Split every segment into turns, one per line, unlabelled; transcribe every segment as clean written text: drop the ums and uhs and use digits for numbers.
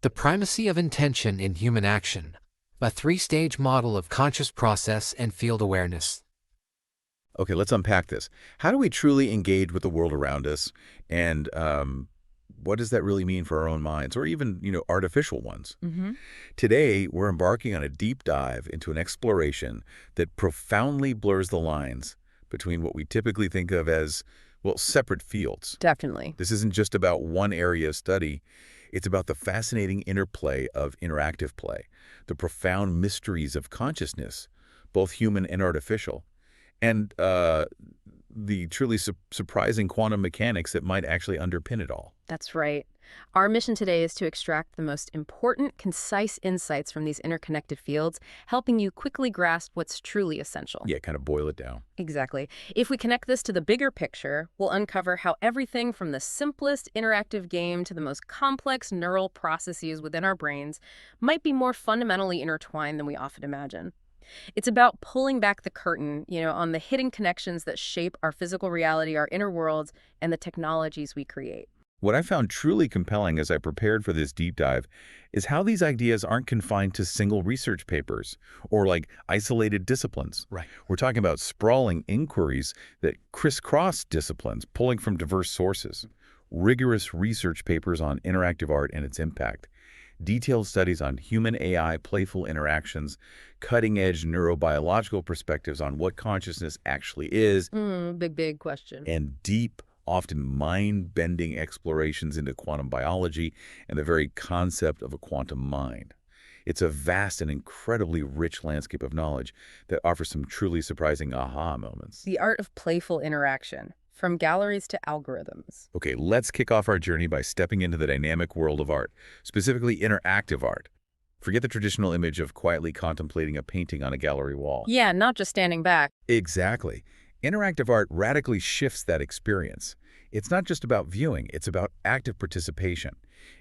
The primacy of intention in human action, a three-stage model of conscious process and field awareness.
Okay, let's unpack this. How do we truly engage with the world around us? And what does that really mean for our own minds, or even, artificial ones? Today, we're embarking on a deep dive into an exploration that profoundly blurs the lines between what we typically think of as, well, separate fields.
Definitely.
This isn't just about one area of study. It's about the fascinating interplay of interactive play, the profound mysteries of consciousness, both human and artificial, and the truly surprising quantum mechanics that might actually underpin it all.
That's right. Our mission today is to extract the most important, concise insights from these interconnected fields, helping you quickly grasp what's truly essential.
Yeah, kind of boil it down.
Exactly. If we connect this to the bigger picture, we'll uncover how everything from the simplest interactive game to the most complex neural processes within our brains might be more fundamentally intertwined than we often imagine. It's about pulling back the curtain, on the hidden connections that shape our physical reality, our inner worlds, and the technologies we create.
What I found truly compelling as I prepared for this deep dive is how these ideas aren't confined to single research papers or like isolated disciplines.
Right.
We're talking about sprawling inquiries that crisscross disciplines, pulling from diverse sources, rigorous research papers on interactive art and its impact, detailed studies on human-AI playful interactions, cutting-edge neurobiological perspectives on what consciousness actually is,
Big question.
and deep, often mind-bending explorations into quantum biology and the very concept of a quantum mind. It's a vast and incredibly rich landscape of knowledge that offers some truly surprising aha moments.
The art of playful interaction, from galleries to algorithms.
Okay, let's kick off our journey by stepping into the dynamic world of art, specifically interactive art. Forget the traditional image of quietly contemplating a painting on a gallery wall.
Yeah, not just standing back.
Exactly. Interactive art radically shifts that experience. It's not just about viewing, it's about active participation.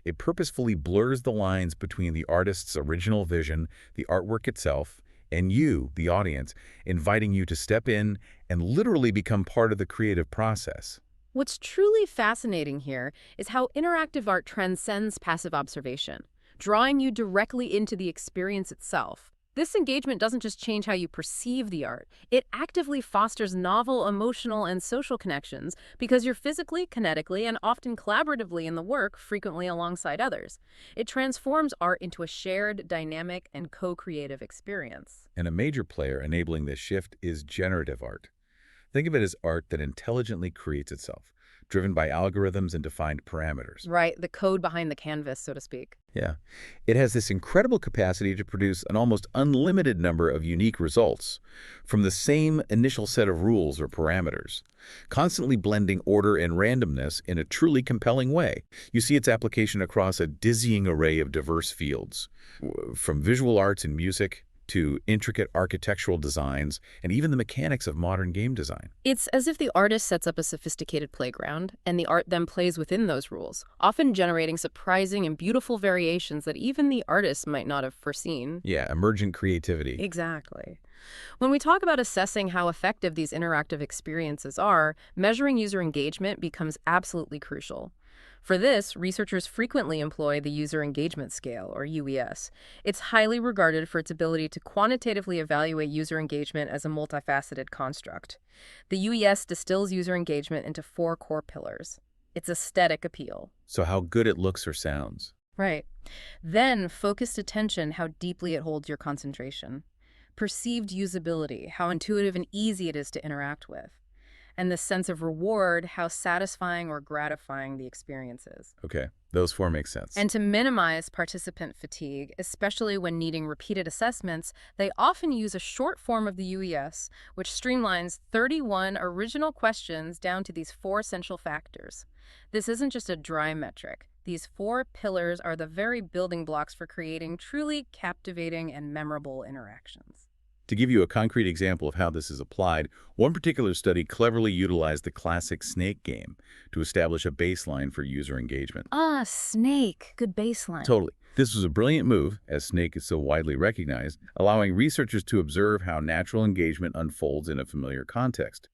It purposefully blurs the lines between the artist's original vision, the artwork itself, and you, the audience, inviting you to step in and literally become part of the creative process.
What's truly fascinating here is how interactive art transcends passive observation, drawing you directly into the experience itself. This engagement doesn't just change how you perceive the art, it actively fosters novel emotional and social connections because you're physically, kinetically, and often collaboratively in the work, frequently alongside others. It transforms art into a shared, dynamic, and co-creative experience.
And a major player enabling this shift is generative art. Think of it as art that intelligently creates itself, driven by algorithms and defined parameters.
Right, the code behind the canvas, so to speak.
Yeah. It has this incredible capacity to produce an almost unlimited number of unique results from the same initial set of rules or parameters, constantly blending order and randomness in a truly compelling way. You see its application across a dizzying array of diverse fields, from visual arts and music to intricate architectural designs, and even the mechanics of modern game design.
It's as if the artist sets up a sophisticated playground, and the art then plays within those rules, often generating surprising and beautiful variations that even the artist might not have foreseen.
Yeah, emergent creativity.
Exactly. When we talk about assessing how effective these interactive experiences are, measuring user engagement becomes absolutely crucial. For this, researchers frequently employ the User Engagement Scale, or UES. It's highly regarded for its ability to quantitatively evaluate user engagement as a multifaceted construct. The UES distills user engagement into 4 core pillars. Its aesthetic appeal.
So how good it looks or sounds.
Right. Then, focused attention, how deeply it holds your concentration. Perceived usability, how intuitive and easy it is to interact with. And the sense of reward, how satisfying or gratifying the experience is.
Okay, those 4 make sense.
And to minimize participant fatigue, especially when needing repeated assessments, they often use a short form of the UES, which streamlines 31 original questions down to these 4 essential factors. This isn't just a dry metric. These 4 pillars are the very building blocks for creating truly captivating and memorable interactions.
To give you a concrete example of how this is applied, one particular study cleverly utilized the classic snake game to establish a baseline for user engagement.
Ah, snake. Good baseline.
Totally. This was a brilliant move, as snake is so widely recognized, allowing researchers to observe how natural engagement unfolds in a familiar context.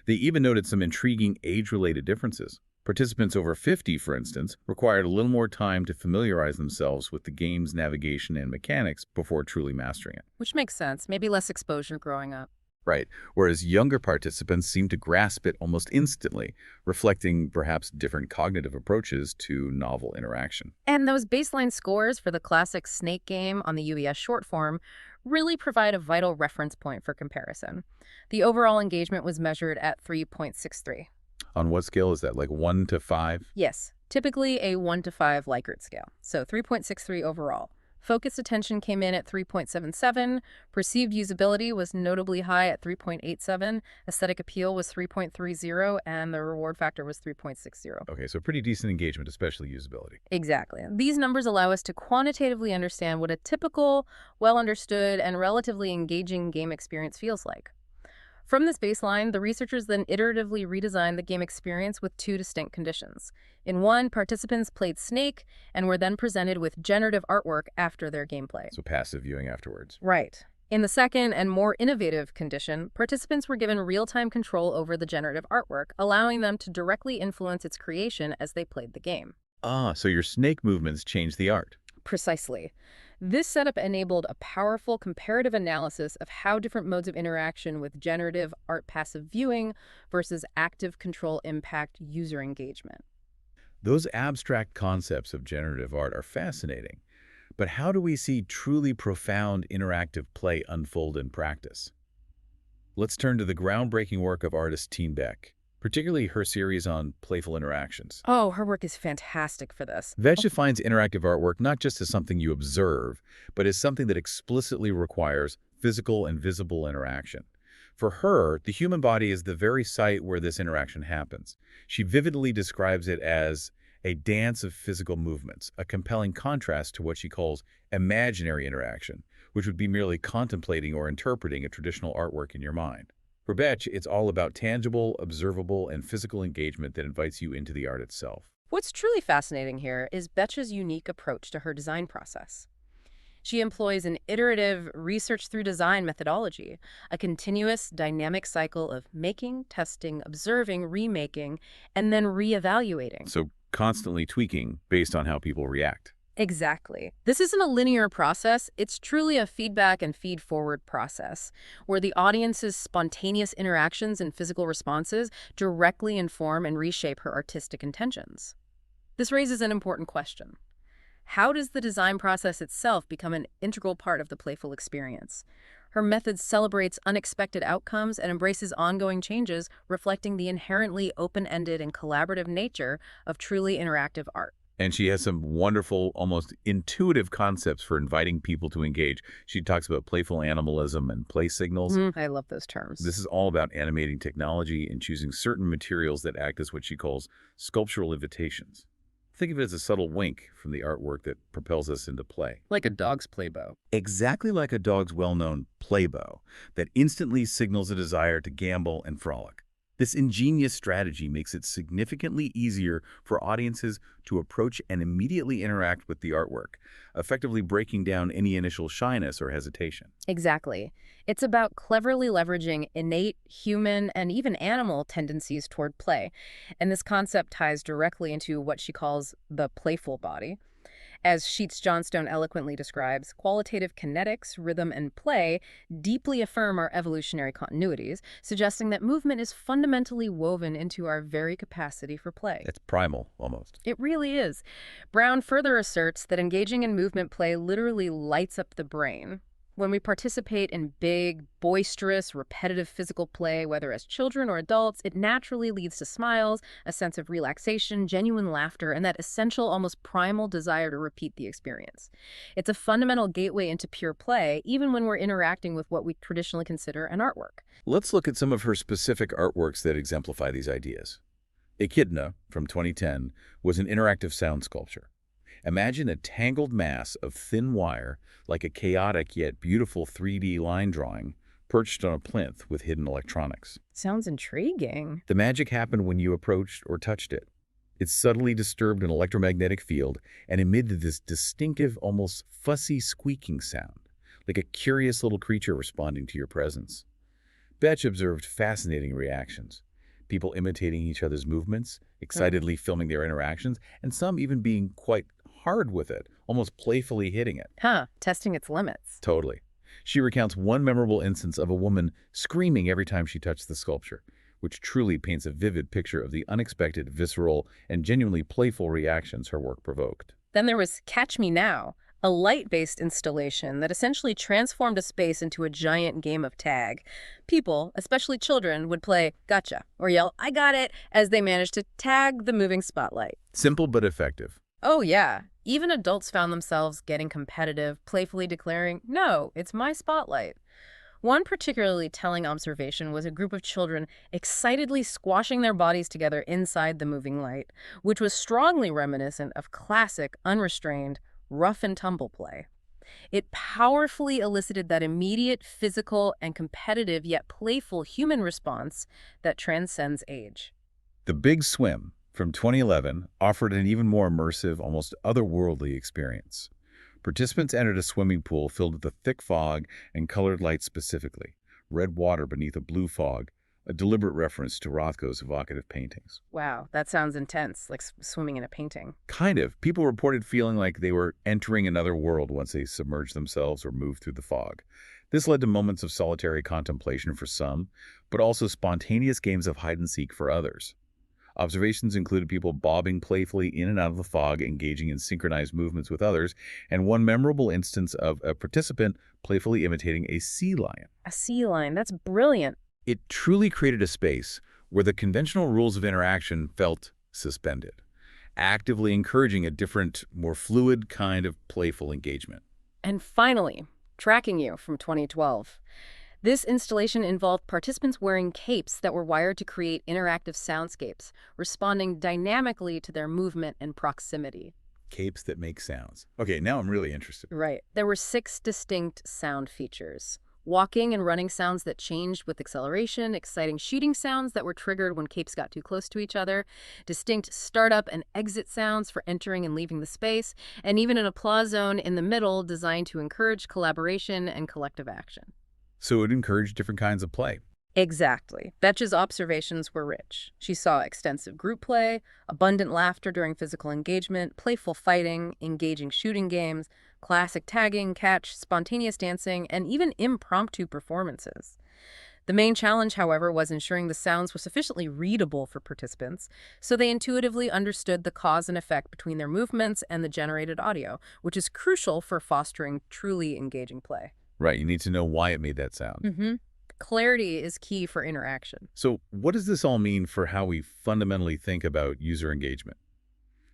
They even noted some intriguing age-related differences. Participants over 50, for instance, required a little more time to familiarize themselves with the game's navigation and mechanics before truly mastering it.
Which makes sense. Maybe less exposure growing up.
Right, whereas younger participants seem to grasp it almost instantly, reflecting perhaps different cognitive approaches to novel interaction.
And those baseline scores for the classic Snake game on the UES short form really provide a vital reference point for comparison. The overall engagement was measured at 3.63.
On what scale is that, like 1 to 5?
Yes, typically a 1 to 5 Likert scale, so 3.63 overall. Focused attention came in at 3.77, perceived usability was notably high at 3.87, aesthetic appeal was 3.30, and the reward factor was 3.60.
Okay, so pretty decent engagement, especially usability.
Exactly. These numbers allow us to quantitatively understand what a typical, well-understood, and relatively engaging game experience feels like. From this baseline, the researchers then iteratively redesigned the game experience with two distinct conditions. In one, participants played Snake and were then presented with generative artwork after their gameplay.
So passive viewing afterwards.
Right. In the second and more innovative condition, participants were given real-time control over the generative artwork, allowing them to directly influence its creation as they played the game.
Ah, so your snake movements change the art.
Precisely. This setup enabled a powerful comparative analysis of how different modes of interaction with generative art passive viewing versus active control impact user engagement.
Those abstract concepts of generative art are fascinating, but how do we see truly profound interactive play unfold in practice? Let's turn to the groundbreaking work of artist Tine Beck, particularly her series on playful interactions.
Oh, her work is fantastic for this.
Beck defines interactive artwork not just as something you observe, but as something that explicitly requires physical and visible interaction. For her, the human body is the very site where this interaction happens. She vividly describes it as a dance of physical movements, a compelling contrast to what she calls imaginary interaction, which would be merely contemplating or interpreting a traditional artwork in your mind. For Beck, it's all about tangible, observable, and physical engagement that invites you into the art itself.
What's truly fascinating here is Beck's unique approach to her design process. She employs an iterative research-through-design methodology, a continuous, dynamic cycle of making, testing, observing, remaking, and then reevaluating.
So constantly tweaking based on how people react.
Exactly. This isn't a linear process. It's truly a feedback and feed-forward process, where the audience's spontaneous interactions and physical responses directly inform and reshape her artistic intentions. This raises an important question. How does the design process itself become an integral part of the playful experience? Her method celebrates unexpected outcomes and embraces ongoing changes, reflecting the inherently open-ended and collaborative nature of truly interactive art.
And she has some wonderful, almost intuitive concepts for inviting people to engage. She talks about playful animalism and play signals.
I love those terms.
This is all about animating technology and choosing certain materials that act as what she calls sculptural invitations. Think of it as a subtle wink from the artwork that propels us into play.
Like a dog's play bow.
Exactly like a dog's well-known play bow that instantly signals a desire to gamble and frolic. This ingenious strategy makes it significantly easier for audiences to approach and immediately interact with the artwork, effectively breaking down any initial shyness or hesitation.
Exactly. It's about cleverly leveraging innate human and even animal tendencies toward play. And this concept ties directly into what she calls the playful body. As Sheets Johnstone eloquently describes, qualitative kinetics, rhythm, and play deeply affirm our evolutionary continuities, suggesting that movement is fundamentally woven into our very capacity for play.
It's primal, almost.
It really is. Brown further asserts that engaging in movement play literally lights up the brain. When we participate in big, boisterous, repetitive physical play, whether as children or adults, it naturally leads to smiles, a sense of relaxation, genuine laughter, and that essential, almost primal desire to repeat the experience. It's a fundamental gateway into pure play, even when we're interacting with what we traditionally consider an artwork.
Let's look at some of her specific artworks that exemplify these ideas. Echidna, from 2010, was an interactive sound sculpture. Imagine a tangled mass of thin wire, like a chaotic yet beautiful 3D line drawing, perched on a plinth with hidden electronics.
Sounds intriguing.
The magic happened when you approached or touched it. It subtly disturbed an electromagnetic field and emitted this distinctive, almost fussy squeaking sound, like a curious little creature responding to your presence. Beck observed fascinating reactions. people imitating each other's movements,
Mm.
excitedly filming their interactions, and some even being quite hard with it, almost playfully hitting it.
Huh, testing its limits.
Totally. She recounts one memorable instance of a woman screaming every time she touched the sculpture, which truly paints a vivid picture of the unexpected, visceral, and genuinely playful reactions her work provoked.
Then there was Catch Me Now, a light-based installation that essentially transformed a space into a giant game of tag. People, especially children, would play gotcha or yell, I got it, as they managed to tag the moving spotlight.
Simple but effective.
Oh, yeah. Even adults found themselves getting competitive, playfully declaring, no, it's my spotlight. One particularly telling observation was a group of children excitedly squashing their bodies together inside the moving light, which was strongly reminiscent of classic, unrestrained, rough and tumble play. It powerfully elicited that immediate, physical, and competitive yet playful human response that transcends age.
The Big Swim from 2011 offered an even more immersive, almost otherworldly experience. Participants entered a swimming pool filled with a thick fog and colored lights specifically, red water beneath a blue fog, a deliberate reference to Rothko's evocative paintings.
Wow, that sounds intense, like swimming in a painting.
Kind of. People reported feeling like they were entering another world once they submerged themselves or moved through the fog. This led to moments of solitary contemplation for some, but also spontaneous games of hide-and-seek for others. Observations included people bobbing playfully in and out of the fog, engaging in synchronized movements with others, and one memorable instance of a participant playfully imitating a sea lion.
A sea lion, that's brilliant.
It truly created a space where the conventional rules of interaction felt suspended, actively encouraging a different, more fluid kind of playful engagement.
And finally, Tracking You from 2012. This installation involved participants wearing capes that were wired to create interactive soundscapes, responding dynamically to their movement and proximity.
Capes that make sounds. Okay, now I'm really interested.
Right. There were 6 distinct sound features. Walking and running sounds that changed with acceleration, exciting shooting sounds that were triggered when capes got too close to each other, distinct startup and exit sounds for entering and leaving the space, and even an applause zone in the middle designed to encourage collaboration and collective action.
So it encouraged different kinds of play.
Exactly. Betch's observations were rich. She saw extensive group play, abundant laughter during physical engagement, playful fighting, engaging shooting games, classic tagging, catch, spontaneous dancing, and even impromptu performances. The main challenge, however, was ensuring the sounds were sufficiently readable for participants, so they intuitively understood the cause and effect between their movements and the generated audio, which is crucial for fostering truly engaging play.
Right, you need to know why it made that sound.
Clarity is key for interaction.
So what does this all mean for how we fundamentally think about user engagement?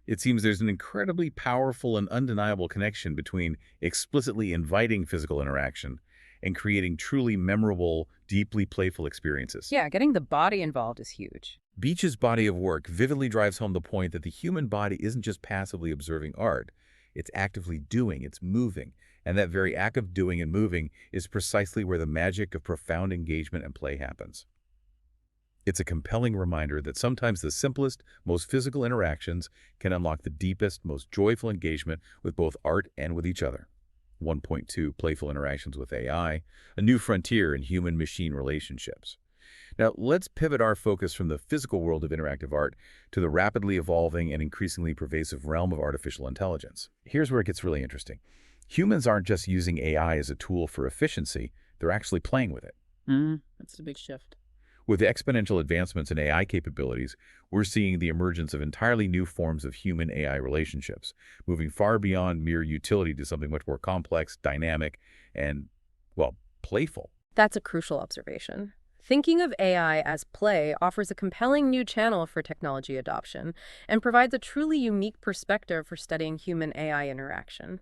It seems there's an incredibly powerful and undeniable connection between explicitly inviting physical interaction and creating truly memorable, deeply playful experiences.
Yeah, getting the body involved is huge.
Beach's body of work vividly drives home the point that the human body isn't just passively observing art. It's actively doing, it's moving. And that very act of doing and moving is precisely where the magic of profound engagement and play happens. It's a compelling reminder that sometimes the simplest, most physical interactions can unlock the deepest, most joyful engagement with both art and with each other. 1.2 Playful interactions with AI, a new frontier in human-machine relationships. Now, let's pivot our focus from the physical world of interactive art to the rapidly evolving and increasingly pervasive realm of artificial intelligence. Here's where it gets really interesting. Humans aren't just using AI as a tool for efficiency, they're actually playing with it.
That's a big shift.
With the exponential advancements in AI capabilities, we're seeing the emergence of entirely new forms of human-AI relationships, moving far beyond mere utility to something much more complex, dynamic, and, well, playful.
That's a crucial observation. Thinking of AI as play offers a compelling new channel for technology adoption and provides a truly unique perspective for studying human-AI interaction.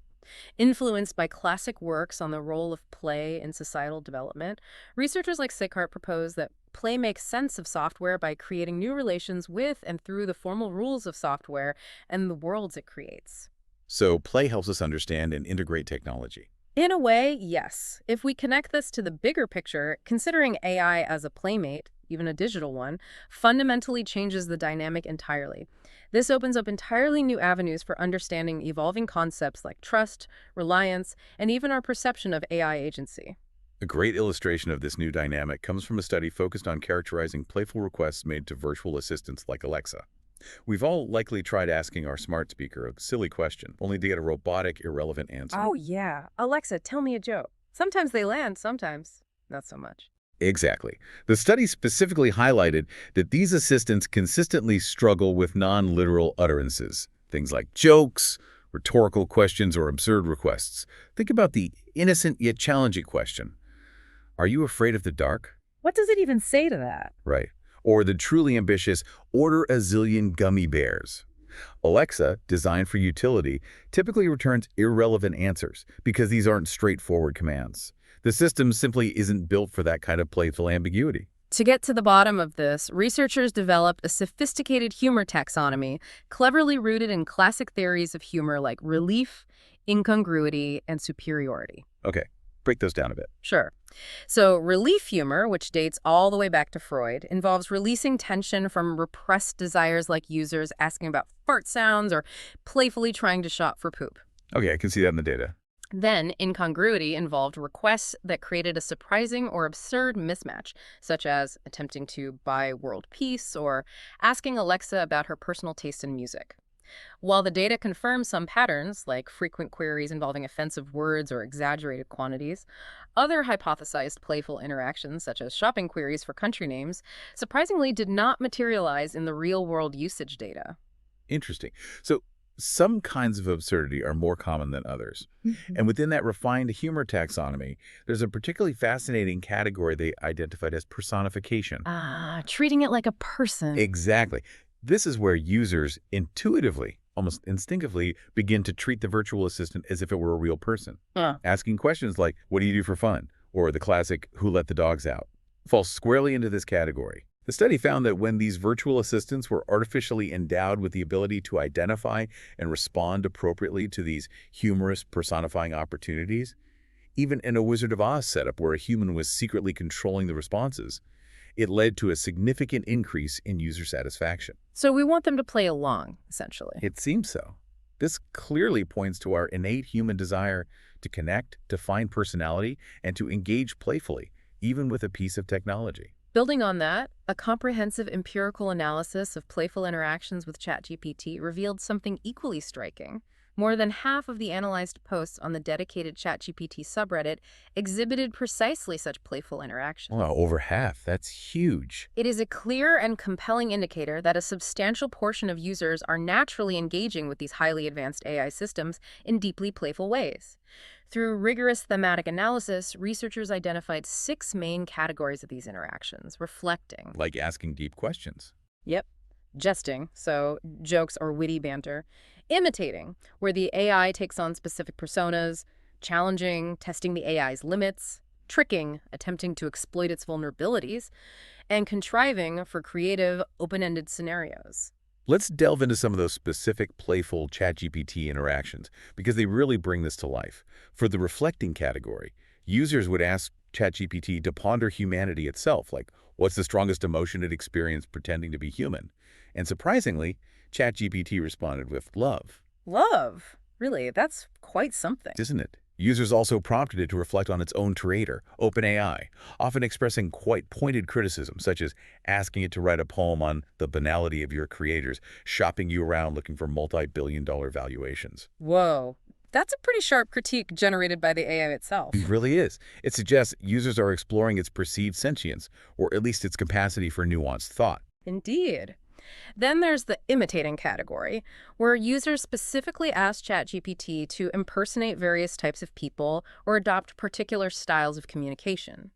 Influenced by classic works on the role of play in societal development, researchers like Sickhart propose that play makes sense of software by creating new relations with and through the formal rules of software and the worlds it creates.
So play helps us understand and integrate technology.
In a way, yes. If we connect this to the bigger picture, considering AI as a playmate, even a digital one, fundamentally changes the dynamic entirely. This opens up entirely new avenues for understanding evolving concepts like trust, reliance, and even our perception of AI agency.
A great illustration of this new dynamic comes from a study focused on characterizing playful requests made to virtual assistants like Alexa. We've all likely tried asking our smart speaker a silly question, only to get a robotic, irrelevant answer.
Oh, yeah. Alexa, tell me a joke. Sometimes they land, sometimes not so much.
Exactly. The study specifically highlighted that these assistants consistently struggle with non-literal utterances, things like jokes, rhetorical questions, or absurd requests. Think about the innocent yet challenging question. Are you afraid of the dark?
What does it even say to that?
Right. Or the truly ambitious, order a zillion gummy bears. Alexa, designed for utility, typically returns irrelevant answers because these aren't straightforward commands. The system simply isn't built for that kind of playful ambiguity.
To get to the bottom of this, researchers developed a sophisticated humor taxonomy, cleverly rooted in classic theories of humor like relief, incongruity, and superiority.
Okay, break those down a bit.
Sure. So relief humor, which dates all the way back to Freud, involves releasing tension from repressed desires like users asking about fart sounds or playfully trying to shop for poop.
Okay, I can see that in the data.
Then, incongruity involved requests that created a surprising or absurd mismatch, such as attempting to buy world peace or asking Alexa about her personal taste in music. While the data confirms some patterns, like frequent queries involving offensive words or exaggerated quantities, other hypothesized playful interactions, such as shopping queries for country names, surprisingly did not materialize in the real-world usage data.
Interesting. So some kinds of absurdity are more common than others. And within that refined humor taxonomy, there's a particularly fascinating category they identified as personification.
Ah, treating it like a person.
Exactly. This is where users intuitively, almost instinctively, begin to treat the virtual assistant as if it were a real person. Asking questions like, what do you do for fun? Or the classic, who let the dogs out? Falls squarely into this category. The study found that when these virtual assistants were artificially endowed with the ability to identify and respond appropriately to these humorous personifying opportunities, even in a Wizard of Oz setup where a human was secretly controlling the responses, it led to a significant increase in user satisfaction.
So we want them to play along, essentially.
It seems so. This clearly points to our innate human desire to connect, to find personality, and to engage playfully, even with a piece of technology.
Building on that, a comprehensive empirical analysis of playful interactions with ChatGPT revealed something equally striking. More than half of the analyzed posts on the dedicated ChatGPT subreddit exhibited precisely such playful interactions.
Well, over half. That's huge.
It is a clear and compelling indicator that a substantial portion of users are naturally engaging with these highly advanced AI systems in deeply playful ways. Through rigorous thematic analysis, researchers identified 6 main categories of these interactions, reflecting.
Like asking deep questions.
Yep. Jesting, so jokes or witty banter. Imitating, where the AI takes on specific personas. Challenging, testing the AI's limits. Tricking, attempting to exploit its vulnerabilities. And contriving for creative, open-ended scenarios.
Let's delve into some of those specific playful ChatGPT interactions, because they really bring this to life. For the reflecting category, users would ask ChatGPT to ponder humanity itself, like, what's the strongest emotion it experienced pretending to be human? And surprisingly, ChatGPT responded with love.
Love? Really? That's quite something.
Isn't it? Users also prompted it to reflect on its own creator, OpenAI, often expressing quite pointed criticism, such as asking it to write a poem on the banality of your creators, shopping you around looking for multi-billion-dollar valuations.
Whoa. That's a pretty sharp critique generated by the AI itself.
It really is. It suggests users are exploring its perceived sentience, or at least its capacity for nuanced thought.
Indeed. Then there's the imitating category, where users specifically ask ChatGPT to impersonate various types of people or adopt particular styles of communication.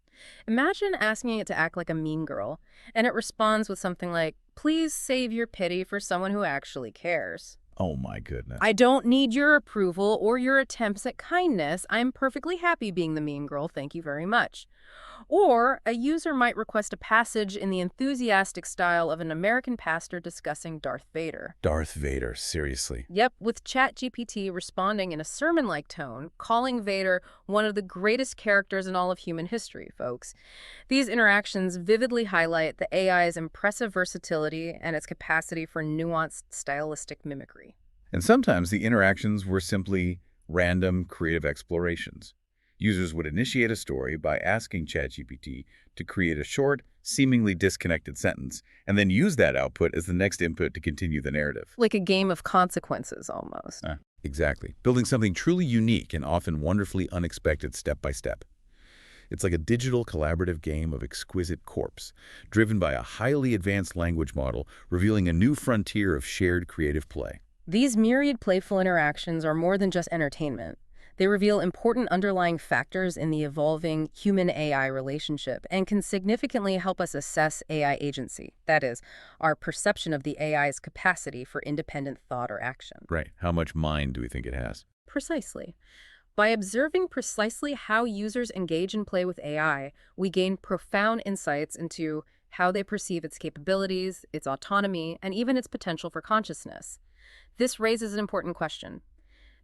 Imagine asking it to act like a mean girl, and it responds with something like, please save your pity for someone who actually cares.
Oh my goodness.
I don't need your approval or your attempts at kindness. I'm perfectly happy being the mean girl, thank you very much. Or a user might request a passage in the enthusiastic style of an American pastor discussing Darth Vader.
Darth Vader, seriously.
Yep, with ChatGPT responding in a sermon-like tone, calling Vader one of the greatest characters in all of human history, folks. These interactions vividly highlight the AI's impressive versatility and its capacity for nuanced stylistic mimicry.
And sometimes the interactions were simply random creative explorations. Users would initiate a story by asking ChatGPT to create a short, seemingly disconnected sentence, and then use that output as the next input to continue the narrative.
Like a game of consequences, almost.
Exactly. Building something truly unique and often wonderfully unexpected step by step. It's like a digital collaborative game of exquisite corpse, driven by a highly advanced language model, revealing a new frontier of shared creative play.
These myriad playful interactions are more than just entertainment. They reveal important underlying factors in the evolving human-AI relationship and can significantly help us assess AI agency. That is, our perception of the AI's capacity for independent thought or action.
Right. How much mind do we think it has?
Precisely. By observing precisely how users engage and play with AI, we gain profound insights into how they perceive its capabilities, its autonomy, and even its potential for consciousness. This raises an important question.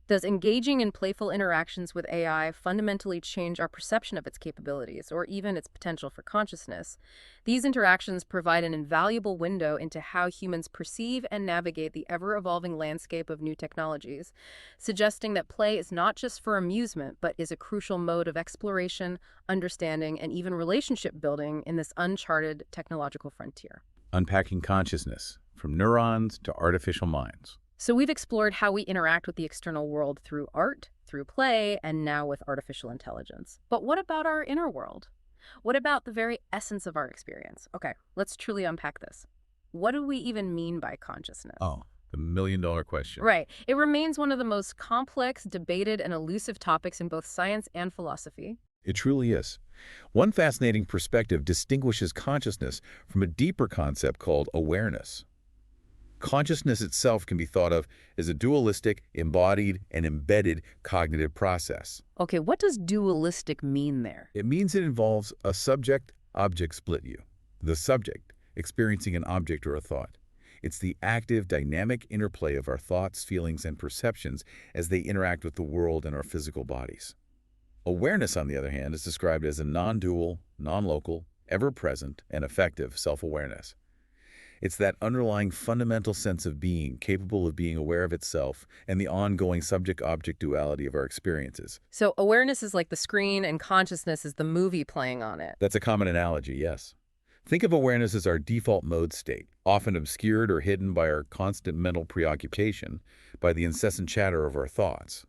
Does engaging in playful interactions with AI fundamentally change our perception of its capabilities or even its potential for consciousness? These interactions provide an invaluable window into how humans perceive and navigate the ever-evolving landscape of new technologies, suggesting that play is not just for amusement, but is a crucial mode of exploration, understanding, and even relationship building in this uncharted technological frontier.
Unpacking consciousness, from neurons to artificial minds.
So we've explored how we interact with the external world through art, through play, and now with artificial intelligence. But what about our inner world? What about the very essence of our experience? Okay, let's truly unpack this. What do we even mean by consciousness?
Oh, the million-dollar question.
Right. It remains one of the most complex, debated, and elusive topics in both science and philosophy.
It truly is. One fascinating perspective distinguishes consciousness from a deeper concept called awareness. Consciousness itself can be thought of as a dualistic, embodied, and embedded cognitive process.
Okay, what does dualistic mean there?
It means it involves a subject-object split view. The subject, experiencing an object or a thought. It's the active, dynamic interplay of our thoughts, feelings, and perceptions as they interact with the world and our physical bodies. Awareness, on the other hand, is described as a non-dual, non-local, ever-present, and effective self-awareness. It's that underlying fundamental sense of being, capable of being aware of itself and the ongoing subject-object duality of our experiences.
So awareness is like the screen and consciousness is the movie playing on it.
That's a common analogy, yes. Think of awareness as our default mode state, often obscured or hidden by our constant mental preoccupation, by the incessant chatter of our thoughts.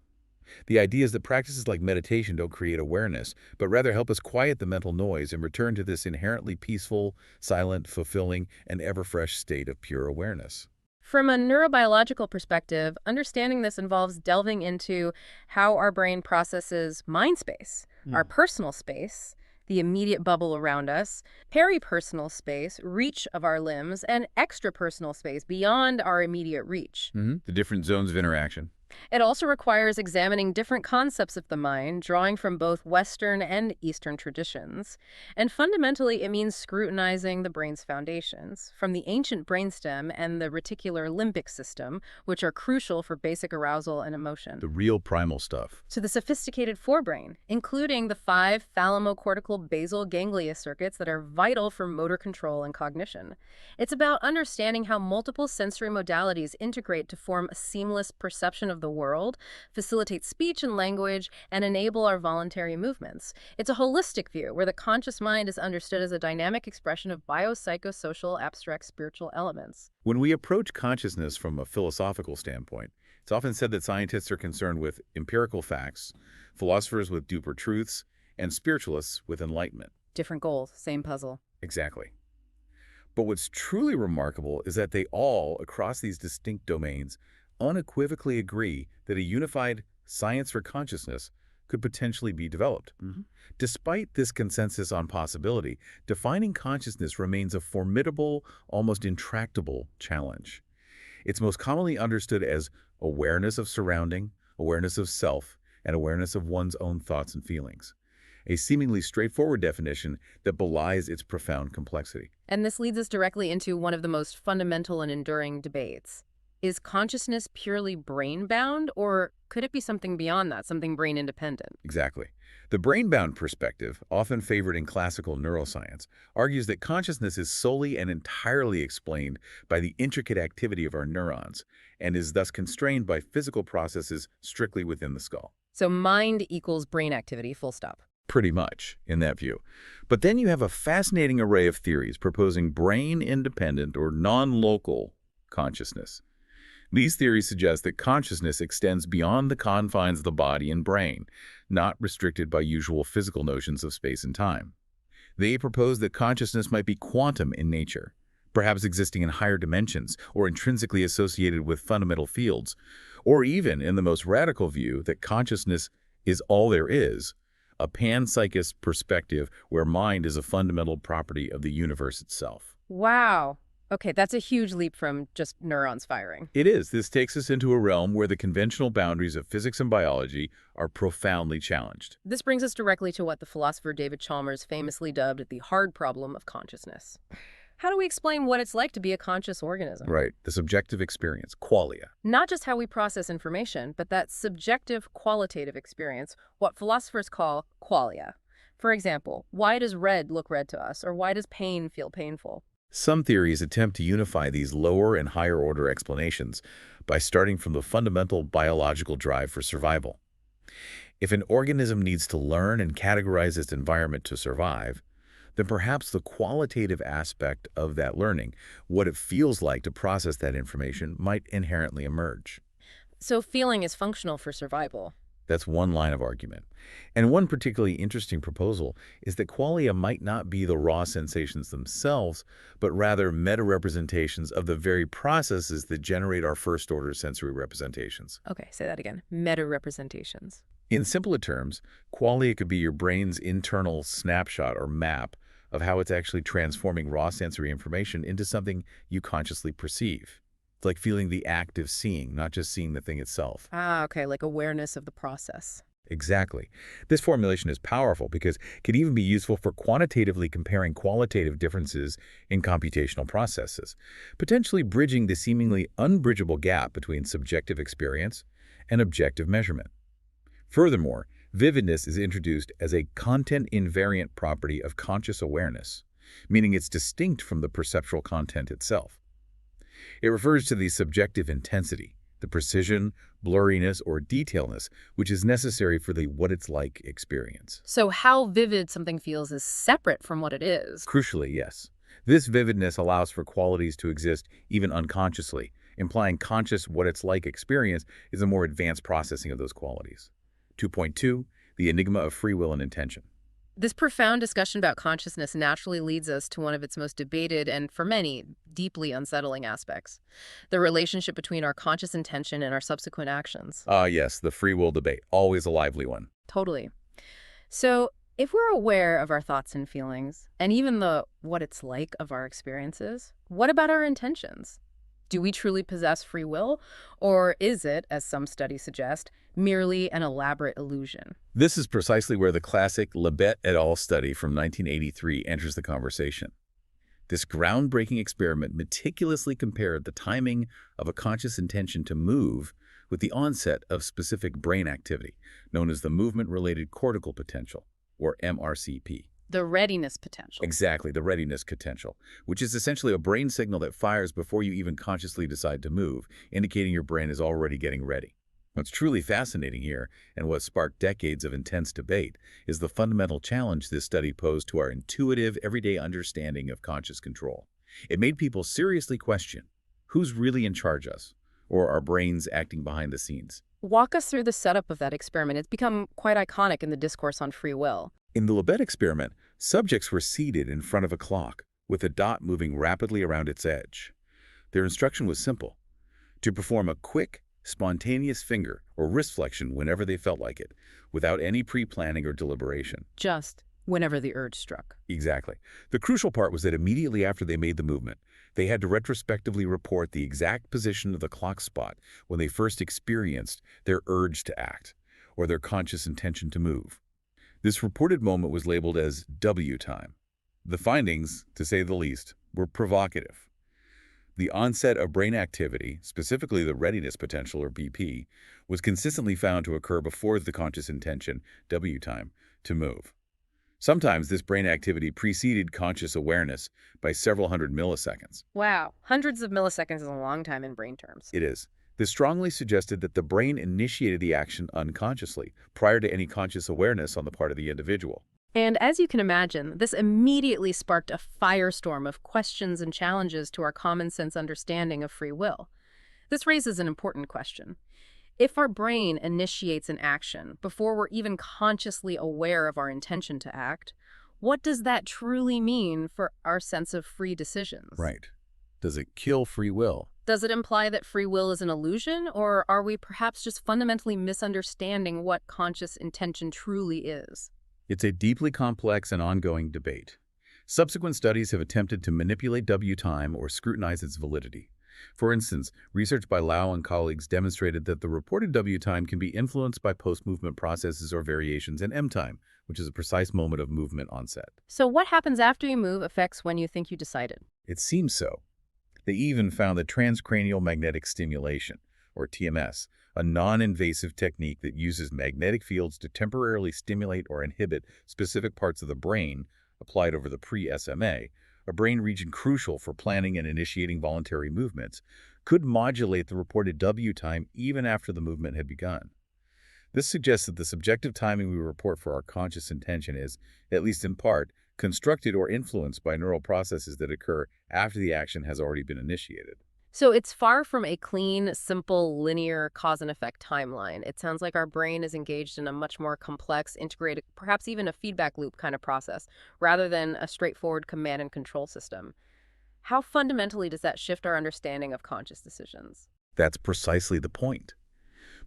The idea is that practices like meditation don't create awareness, but rather help us quiet the mental noise and return to this inherently peaceful, silent, fulfilling, and ever-fresh state of pure awareness.
From a neurobiological perspective, understanding this involves delving into how our brain processes mind space, our personal space, the immediate bubble around us, peripersonal space, reach of our limbs, and extrapersonal space beyond our immediate reach.
The different zones of interaction.
It also requires examining different concepts of the mind, drawing from both Western and Eastern traditions. And fundamentally, it means scrutinizing the brain's foundations, from the ancient brainstem and the reticular limbic system, which are crucial for basic arousal and emotion,
The real primal stuff.
to the sophisticated forebrain, including the 5 thalamocortical basal ganglia circuits that are vital for motor control and cognition. It's about understanding how multiple sensory modalities integrate to form a seamless perception of the world, facilitate speech and language, and enable our voluntary movements. It's a holistic view where the conscious mind is understood as a dynamic expression of biopsychosocial abstract spiritual elements.
When we approach consciousness from a philosophical standpoint, it's often said that scientists are concerned with empirical facts, philosophers with deeper truths, and spiritualists with enlightenment.
Different goals, same puzzle.
Exactly. But what's truly remarkable is that they all, across these distinct domains, unequivocally agree that a unified science for consciousness could potentially be developed. Despite this consensus on possibility, defining consciousness remains a formidable, almost intractable challenge. It's most commonly understood as awareness of surrounding, awareness of self, and awareness of one's own thoughts and feelings. A seemingly straightforward definition that belies its profound complexity.
And this leads us directly into one of the most fundamental and enduring debates. Is consciousness purely brain-bound, or could it be something beyond that, something brain-independent?
Exactly. The brain-bound perspective, often favored in classical neuroscience, argues that consciousness is solely and entirely explained by the intricate activity of our neurons, and is thus constrained by physical processes strictly within the skull.
So mind equals brain activity, full stop.
Pretty much, in that view. But then you have a fascinating array of theories proposing brain-independent or non-local consciousness. These theories suggest that consciousness extends beyond the confines of the body and brain, not restricted by usual physical notions of space and time. They propose that consciousness might be quantum in nature, perhaps existing in higher dimensions or intrinsically associated with fundamental fields, or even, in the most radical view, that consciousness is all there is, a panpsychist perspective where mind is a fundamental property of the universe itself.
Wow. Okay, that's a huge leap from just neurons firing.
It is. This takes us into a realm where the conventional boundaries of physics and biology are profoundly challenged.
This brings us directly to what the philosopher David Chalmers famously dubbed the hard problem of consciousness. How do we explain what it's like to be a conscious organism?
Right. The subjective experience, qualia.
Not just how we process information, but that subjective qualitative experience, what philosophers call qualia. For example, why does red look red to us, or why does pain feel painful?
Some theories attempt to unify these lower and higher order explanations by starting from the fundamental biological drive for survival. If an organism needs to learn and categorize its environment to survive, then perhaps the qualitative aspect of that learning, what it feels like to process that information, might inherently emerge.
So feeling is functional for survival.
That's one line of argument. And one particularly interesting proposal is that qualia might not be the raw sensations themselves, but rather meta-representations of the very processes that generate our first-order sensory representations.
Okay, say that again. Meta-representations.
In simpler terms, qualia could be your brain's internal snapshot or map of how it's actually transforming raw sensory information into something you consciously perceive. It's like feeling the act of seeing, not just seeing the thing itself.
Ah, okay, like awareness of the process.
Exactly. This formulation is powerful because it can even be useful for quantitatively comparing qualitative differences in computational processes, potentially bridging the seemingly unbridgeable gap between subjective experience and objective measurement. Furthermore, vividness is introduced as a content-invariant property of conscious awareness, meaning it's distinct from the perceptual content itself. It refers to the subjective intensity, the precision, blurriness, or detailness, which is necessary for the what-it's-like experience.
So how vivid something feels is separate from what it is.
Crucially, yes. This vividness allows for qualities to exist even unconsciously, implying conscious what-it's-like experience is a more advanced processing of those qualities. 2.2, the enigma of free will and intention.
This profound discussion about consciousness naturally leads us to one of its most debated and, for many, deeply unsettling aspects, the relationship between our conscious intention and our subsequent actions.
Yes, the free will debate, always a lively one.
Totally. So, if we're aware of our thoughts and feelings, and even the what it's like of our experiences, what about our intentions? Do we truly possess free will, or is it, as some studies suggest, merely an elaborate illusion?
This is precisely where the classic Lebet et al. Study from 1983 enters the conversation. This groundbreaking experiment meticulously compared the timing of a conscious intention to move with the onset of specific brain activity, known as the movement-related cortical potential, or MRCP.
The readiness potential.
Exactly, the readiness potential, which is essentially a brain signal that fires before you even consciously decide to move, indicating your brain is already getting ready. What's truly fascinating here, and what sparked decades of intense debate, is the fundamental challenge this study posed to our intuitive, everyday understanding of conscious control. It made people seriously question, who's really in charge of us, or our brains acting behind the scenes?
Walk us through the setup of that experiment. It's become quite iconic in the discourse on free will.
In the Lebet experiment, subjects were seated in front of a clock, with a dot moving rapidly around its edge. Their instruction was simple: to perform a quick, spontaneous finger or wrist flexion whenever they felt like it, without any pre-planning or deliberation.
Just whenever the urge struck.
Exactly. The crucial part was that immediately after they made the movement, they had to retrospectively report the exact position of the clock spot when they first experienced their urge to act, or their conscious intention to move. This reported moment was labeled as W time. The findings, to say the least, were provocative. The onset of brain activity, specifically the readiness potential, or BP, was consistently found to occur before the conscious intention, W time, to move. Sometimes this brain activity preceded conscious awareness by several hundred milliseconds.
Wow, hundreds of milliseconds is a long time in brain terms.
It is. This strongly suggested that the brain initiated the action unconsciously, prior to any conscious awareness on the part of the individual.
And as you can imagine, this immediately sparked a firestorm of questions and challenges to our common sense understanding of free will. This raises an important question. If our brain initiates an action before we're even consciously aware of our intention to act, what does that truly mean for our sense of free decisions?
Right. Does it kill free will?
Does it imply that free will is an illusion, or are we perhaps just fundamentally misunderstanding what conscious intention truly is?
It's a deeply complex and ongoing debate. Subsequent studies have attempted to manipulate W time or scrutinize its validity. For instance, research by Lau and colleagues demonstrated that the reported W time can be influenced by post-movement processes or variations in M time, which is a precise moment of movement onset.
So what happens after you move affects when you think you decided?
It seems so. They even found that transcranial magnetic stimulation, or TMS, a non-invasive technique that uses magnetic fields to temporarily stimulate or inhibit specific parts of the brain, applied over the pre-SMA, a brain region crucial for planning and initiating voluntary movements, could modulate the reported W time even after the movement had begun. This suggests that the subjective timing we report for our conscious intention is, at least in part, constructed or influenced by neural processes that occur after the action has already been initiated.
So it's far from a clean, simple, linear cause and effect timeline. It sounds like our brain is engaged in a much more complex, integrated, perhaps even a feedback loop kind of process, rather than a straightforward command and control system. How fundamentally does that shift our understanding of conscious decisions?
That's precisely the point.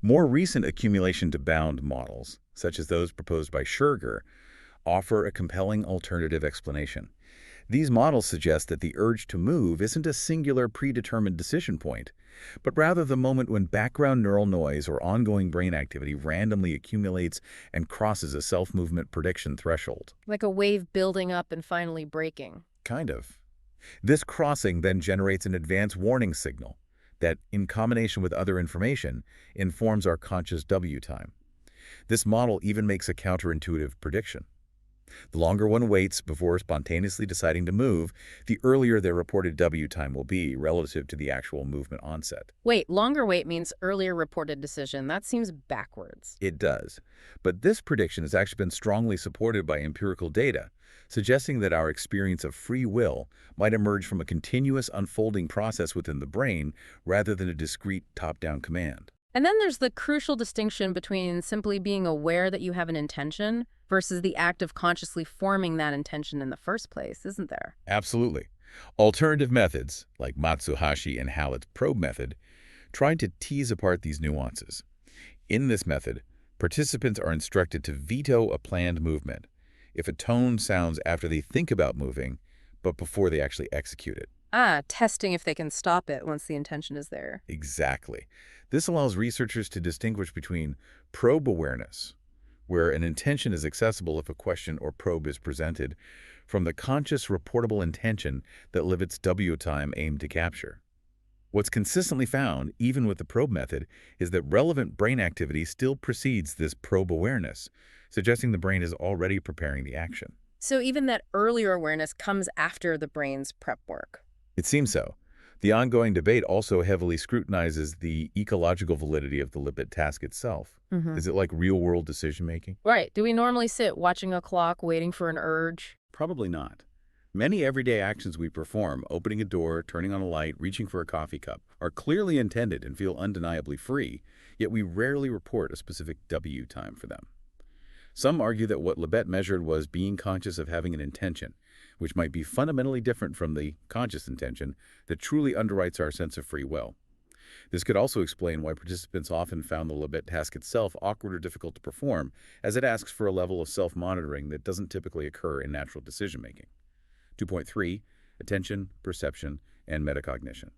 More recent accumulation-to-bound models, such as those proposed by Scherger, offer a compelling alternative explanation. These models suggest that the urge to move isn't a singular predetermined decision point, but rather the moment when background neural noise or ongoing brain activity randomly accumulates and crosses a self-movement prediction threshold.
Like a wave building up and finally breaking.
Kind of. This crossing then generates an advance warning signal that, in combination with other information, informs our conscious W time. This model even makes a counterintuitive prediction. The longer one waits before spontaneously deciding to move, the earlier their reported W time will be relative to the actual movement onset.
Wait, longer wait means earlier reported decision. That seems backwards.
It does. But this prediction has actually been strongly supported by empirical data, suggesting that our experience of free will might emerge from a continuous unfolding process within the brain rather than a discrete top-down command.
And then there's the crucial distinction between simply being aware that you have an intention versus the act of consciously forming that intention in the first place, isn't there?
Absolutely. Alternative methods, like Matsuhashi and Hallett's probe method, tried to tease apart these nuances. In this method, participants are instructed to veto a planned movement if a tone sounds after they think about moving, but before they actually execute it.
Testing if they can stop it once the intention is there.
Exactly. This allows researchers to distinguish between probe awareness, where an intention is accessible if a question or probe is presented, from the conscious reportable intention that limits W time aimed to capture. What's consistently found, even with the probe method, is that relevant brain activity still precedes this probe awareness, suggesting the brain is already preparing the action.
So even that earlier awareness comes after the brain's prep work.
It seems so. The ongoing debate also heavily scrutinizes the ecological validity of the Libet task itself. Is it like real-world decision-making?
Right. Do we normally sit watching a clock, waiting for an urge?
Probably not. Many everyday actions we perform, opening a door, turning on a light, reaching for a coffee cup, are clearly intended and feel undeniably free, yet we rarely report a specific W time for them. Some argue that what Libet measured was being conscious of having an intention, which might be fundamentally different from the conscious intention that truly underwrites our sense of free will. This could also explain why participants often found the Libet task itself awkward or difficult to perform, as it asks for a level of self-monitoring that doesn't typically occur in natural decision-making. 2.3. Attention, perception, and metacognition.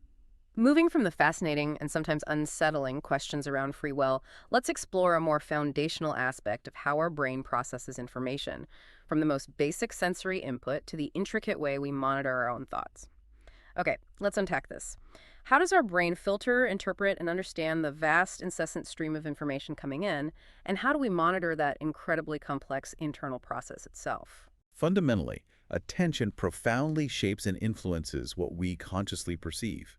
Moving from the fascinating and sometimes unsettling questions around free will, let's explore a more foundational aspect of how our brain processes information, from the most basic sensory input to the intricate way we monitor our own thoughts. Okay, let's unpack this. How does our brain filter, interpret, and understand the vast, incessant stream of information coming in, and how do we monitor that incredibly complex internal process itself?
Fundamentally, attention profoundly shapes and influences what we consciously perceive.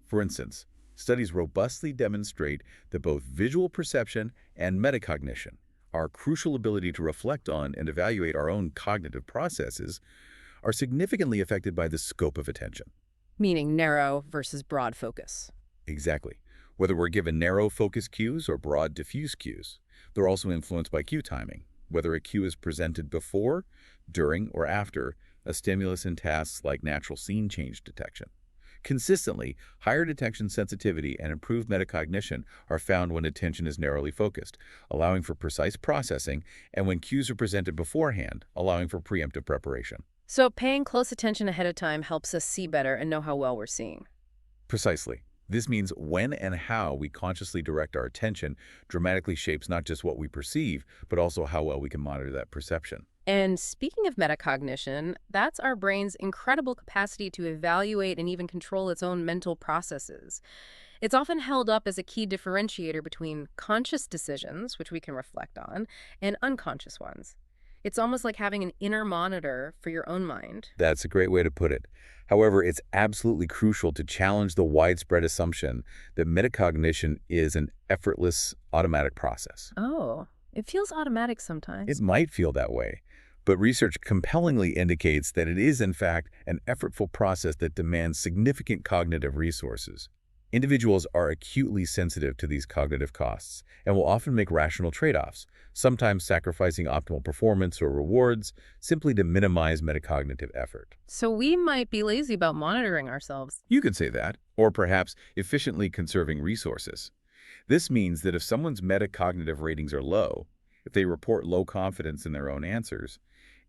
For instance, Studies robustly demonstrate that both visual perception and metacognition, our crucial ability to reflect on and evaluate our own cognitive processes, are significantly affected by the scope of attention.
Meaning narrow versus broad focus.
Exactly. Whether we're given narrow focus cues or broad diffuse cues, they're also influenced by cue timing, whether a cue is presented before, during, or after a stimulus in tasks like natural scene change detection. Consistently, higher detection sensitivity and improved metacognition are found when attention is narrowly focused, allowing for precise processing, and when cues are presented beforehand, allowing for preemptive preparation.
So paying close attention ahead of time helps us see better and know how well we're seeing.
Precisely. This means when and how we consciously direct our attention dramatically shapes not just what we perceive, but also how well we can monitor that perception.
And speaking of metacognition, that's our brain's incredible capacity to evaluate and even control its own mental processes. It's often held up as a key differentiator between conscious decisions, which we can reflect on, and unconscious ones. It's almost like having an inner monitor for your own mind.
That's a great way to put it. However, it's absolutely crucial to challenge the widespread assumption that metacognition is an effortless, automatic process.
Oh, it feels automatic sometimes.
It might feel that way, but research compellingly indicates that it is, in fact, an effortful process that demands significant cognitive resources. Individuals are acutely sensitive to these cognitive costs and will often make rational trade-offs, sometimes sacrificing optimal performance or rewards simply to minimize metacognitive effort.
So we might be lazy about monitoring ourselves.
You could say that, or perhaps efficiently conserving resources. This means that if someone's metacognitive ratings are low, if they report low confidence in their own answers,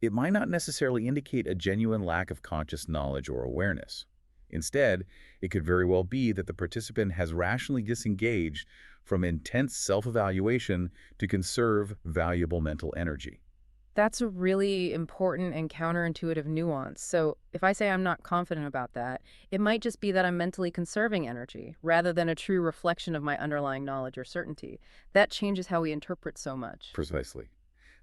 it might not necessarily indicate a genuine lack of conscious knowledge or awareness. Instead, it could very well be that the participant has rationally disengaged from intense self-evaluation to conserve valuable mental energy.
That's a really important and counterintuitive nuance. So if I say I'm not confident about that, it might just be that I'm mentally conserving energy rather than a true reflection of my underlying knowledge or certainty. That changes how we interpret so much.
Precisely.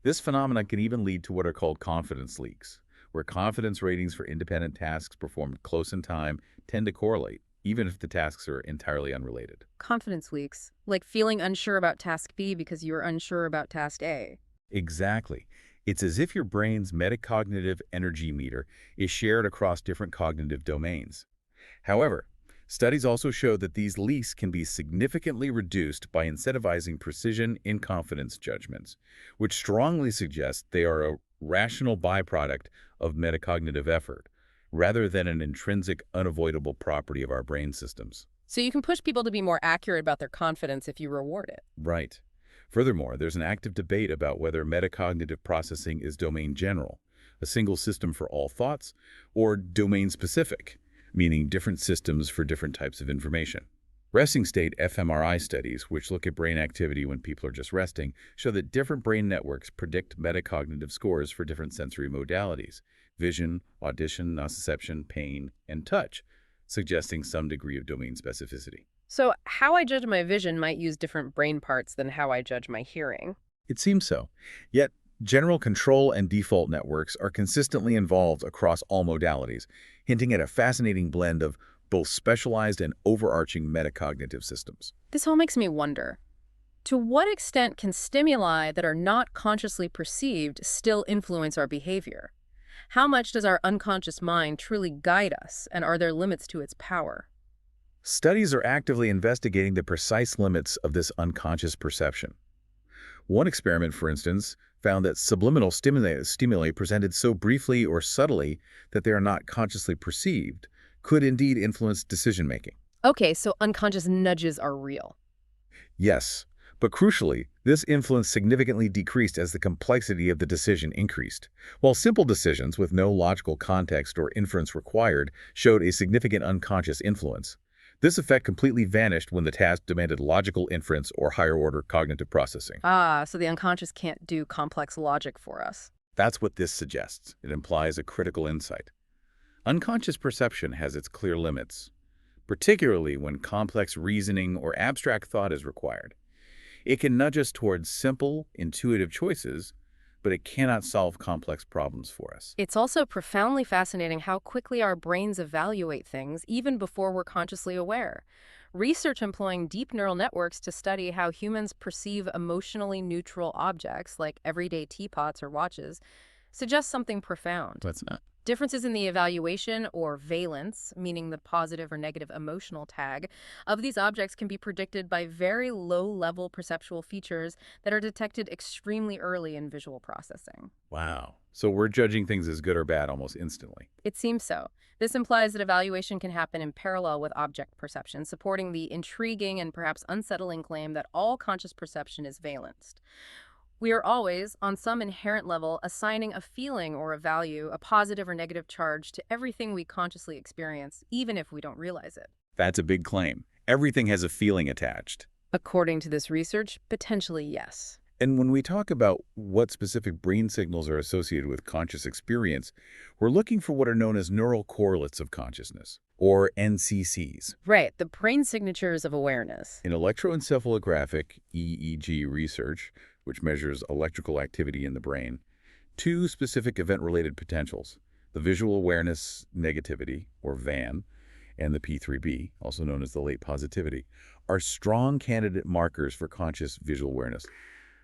This phenomenon can even lead to what are called confidence leaks, where confidence ratings for independent tasks performed close in time tend to correlate, even if the tasks are entirely unrelated.
Confidence leaks, like feeling unsure about task B because you're unsure about task A.
Exactly. It's as if your brain's metacognitive energy meter is shared across different cognitive domains. However, studies also show that these leaks can be significantly reduced by incentivizing precision in confidence judgments, which strongly suggests they are a rational byproduct of metacognitive effort, rather than an intrinsic, unavoidable property of our brain systems.
So you can push people to be more accurate about their confidence if you reward it.
Right. Furthermore, there's an active debate about whether metacognitive processing is domain general, a single system for all thoughts, or domain specific, meaning different systems for different types of information. Resting state fMRI studies, which look at brain activity when people are just resting, show that different brain networks predict metacognitive scores for different sensory modalities: vision, audition, nociception, pain, and touch, suggesting some degree of domain specificity.
So how I judge my vision might use different brain parts than how I judge my hearing.
It seems so. Yet, general control and default networks are consistently involved across all modalities, hinting at a fascinating blend of both specialized and overarching metacognitive systems.
This all makes me wonder, to what extent can stimuli that are not consciously perceived still influence our behavior? How much does our unconscious mind truly guide us, and are there limits to its power?
Studies are actively investigating the precise limits of this unconscious perception. One experiment, for instance, found that subliminal stimuli presented so briefly or subtly that they are not consciously perceived could indeed influence decision-making.
Okay, so unconscious nudges are real.
Yes, but crucially, this influence significantly decreased as the complexity of the decision increased. While simple decisions with no logical context or inference required showed a significant unconscious influence, this effect completely vanished when the task demanded logical inference or higher-order cognitive processing.
So the unconscious can't do complex logic for us.
That's what this suggests. It implies a critical insight. Unconscious perception has its clear limits, particularly when complex reasoning or abstract thought is required. It can nudge us towards simple, intuitive choices, but it cannot solve complex problems for us.
It's also profoundly fascinating how quickly our brains evaluate things even before we're consciously aware. Research employing deep neural networks to study how humans perceive emotionally neutral objects like everyday teapots or watches suggests something profound.
Let's not.
Differences in the evaluation or valence, meaning the positive or negative emotional tag, of these objects can be predicted by very low-level perceptual features that are detected extremely early in visual processing.
Wow. So we're judging things as good or bad almost instantly.
It seems so. This implies that evaluation can happen in parallel with object perception, supporting the intriguing and perhaps unsettling claim that all conscious perception is valenced. We are always, on some inherent level, assigning a feeling or a value, a positive or negative charge to everything we consciously experience, even if we don't realize it.
That's a big claim. Everything has a feeling attached.
According to this research, potentially yes.
And when we talk about what specific brain signals are associated with conscious experience, we're looking for what are known as neural correlates of consciousness, or NCCs.
Right, the brain signatures of awareness.
In electroencephalographic EEG research, which measures electrical activity in the brain, two specific event-related potentials, the visual awareness negativity, or VAN, and the P3B, also known as the late positivity, are strong candidate markers for conscious visual awareness.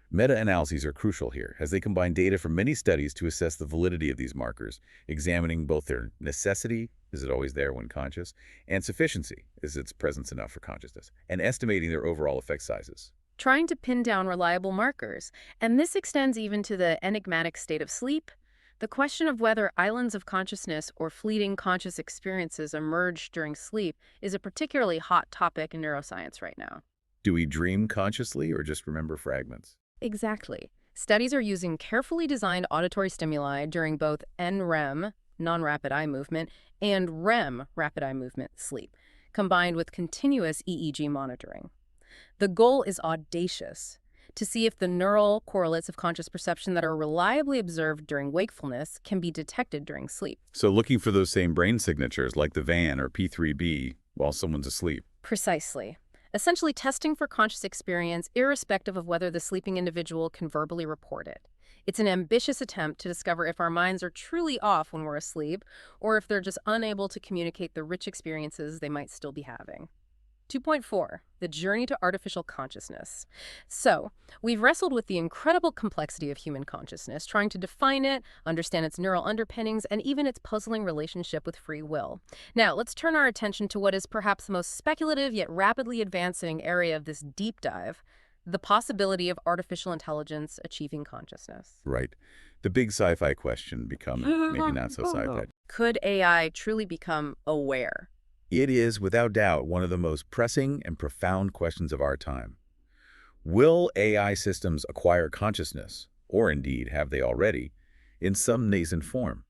Meta-analyses are crucial here, as they combine data from many studies to assess the validity of these markers, examining both their necessity, is it always there when conscious, and sufficiency, is its presence enough for consciousness, and estimating their overall effect sizes.
Trying to pin down reliable markers, and this extends even to the enigmatic state of sleep. The question of whether islands of consciousness or fleeting conscious experiences emerge during sleep is a particularly hot topic in neuroscience right now.
Do we dream consciously or just remember fragments?
Exactly. Studies are using carefully designed auditory stimuli during both NREM, non-rapid eye movement, and REM, rapid eye movement, sleep, combined with continuous EEG monitoring. The goal is audacious: to see if the neural correlates of conscious perception that are reliably observed during wakefulness can be detected during sleep.
So looking for those same brain signatures like the VAN or P3B while someone's asleep.
Precisely. Essentially testing for conscious experience irrespective of whether the sleeping individual can verbally report it. It's an ambitious attempt to discover if our minds are truly off when we're asleep, or if they're just unable to communicate the rich experiences they might still be having. 2.4, the journey to artificial consciousness. So, we've wrestled with the incredible complexity of human consciousness, trying to define it, understand its neural underpinnings, and even its puzzling relationship with free will. Now, let's turn our attention to what is perhaps the most speculative yet rapidly advancing area of this deep dive: the possibility of artificial intelligence achieving consciousness.
Right. The big sci-fi question become maybe not so sci-fi.
Could AI truly become aware?
It is, without doubt, one of the most pressing and profound questions of our time. Will AI systems acquire consciousness, or indeed have they already, in some nascent form?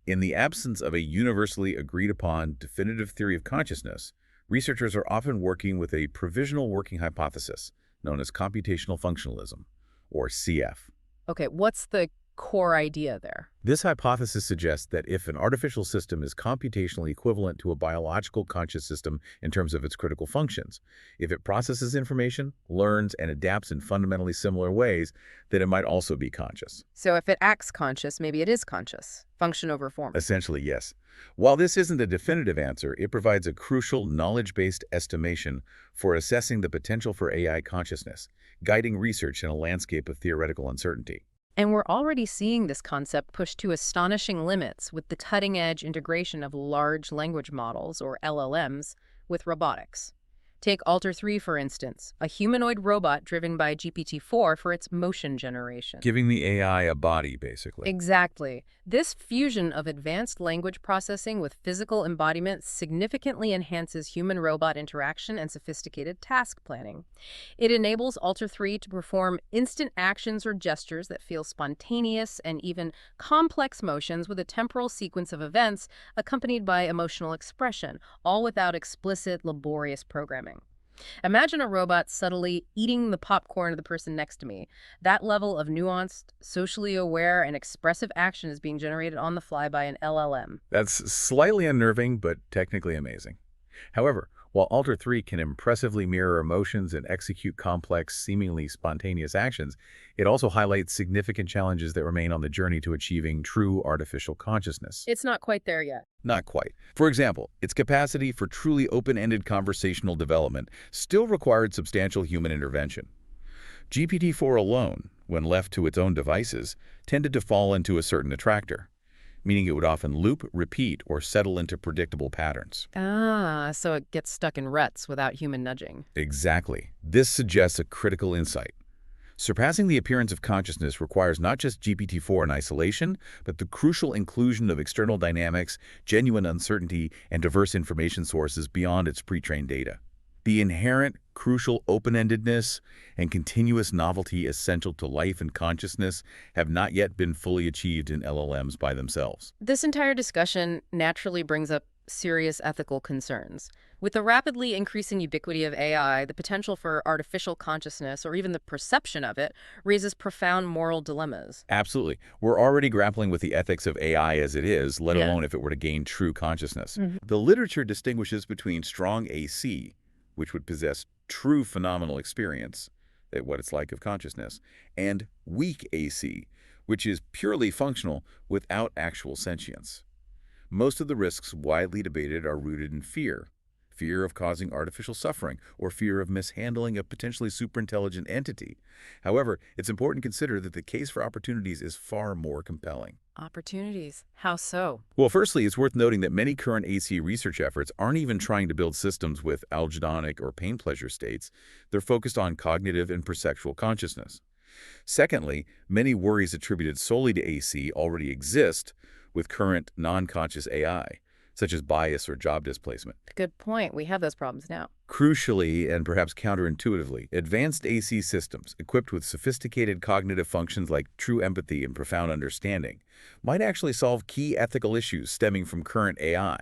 In the absence of a universally agreed-upon definitive theory of consciousness, researchers are often working with a provisional working hypothesis known as computational functionalism, or CF.
Okay, what's the core idea there?
This hypothesis suggests that if an artificial system is computationally equivalent to a biological conscious system in terms of its critical functions, if it processes information, learns, and adapts in fundamentally similar ways, then it might also be conscious.
So if it acts conscious, maybe it is conscious. Function over form.
Essentially, yes. While this isn't a definitive answer, it provides a crucial knowledge-based estimation for assessing the potential for AI consciousness, guiding research in a landscape of theoretical uncertainty.
And we're already seeing this concept pushed to astonishing limits with the cutting-edge integration of large language models, or LLMs, with robotics. Take Alter 3, for instance, a humanoid robot driven by GPT-4 for its motion generation.
Giving the AI a body, basically.
Exactly. This fusion of advanced language processing with physical embodiment significantly enhances human-robot interaction and sophisticated task planning. It enables Alter 3 to perform instant actions or gestures that feel spontaneous and even complex motions with a temporal sequence of events accompanied by emotional expression, all without explicit, laborious programming. Imagine a robot subtly eating the popcorn of the person next to me. That level of nuanced, socially aware, and expressive action is being generated on the fly by an LLM.
That's slightly unnerving, but technically amazing. However, While Alter 3 can impressively mirror emotions and execute complex, seemingly spontaneous actions, it also highlights significant challenges that remain on the journey to achieving true artificial consciousness.
It's not quite there yet.
Not quite. For example, its capacity for truly open-ended conversational development still required substantial human intervention. GPT-4 alone, when left to its own devices, tended to fall into a certain attractor, meaning it would often loop, repeat, or settle into predictable patterns.
Ah, so it gets stuck in ruts without human nudging.
Exactly. This suggests a critical insight. Surpassing the appearance of consciousness requires not just GPT-4 in isolation, but the crucial inclusion of external dynamics, genuine uncertainty, and diverse information sources beyond its pre-trained data. The inherent, crucial open-endedness and continuous novelty essential to life and consciousness have not yet been fully achieved in LLMs by themselves.
This entire discussion naturally brings up serious ethical concerns. With the rapidly increasing ubiquity of AI, the potential for artificial consciousness, or even the perception of it, raises profound moral dilemmas.
Absolutely. We're already grappling with the ethics of AI as it is, let alone if it were to gain true consciousness. The literature distinguishes between strong AC, which would possess true phenomenal experience, at what it's like of consciousness, and weak AC, which is purely functional without actual sentience. Most of the risks widely debated are rooted in fear of causing artificial suffering, or fear of mishandling a potentially superintelligent entity. However, it's important to consider that the case for opportunities is far more compelling.
Opportunities? How so?
Well, firstly, it's worth noting that many current AC research efforts aren't even trying to build systems with algedonic or pain-pleasure states. They're focused on cognitive and perceptual consciousness. Secondly, many worries attributed solely to AC already exist with current non-conscious AI, such as bias or job displacement.
Good point. We have those problems now.
Crucially, and perhaps counterintuitively, advanced AC systems, equipped with sophisticated cognitive functions like true empathy and profound understanding, might actually solve key ethical issues stemming from current AI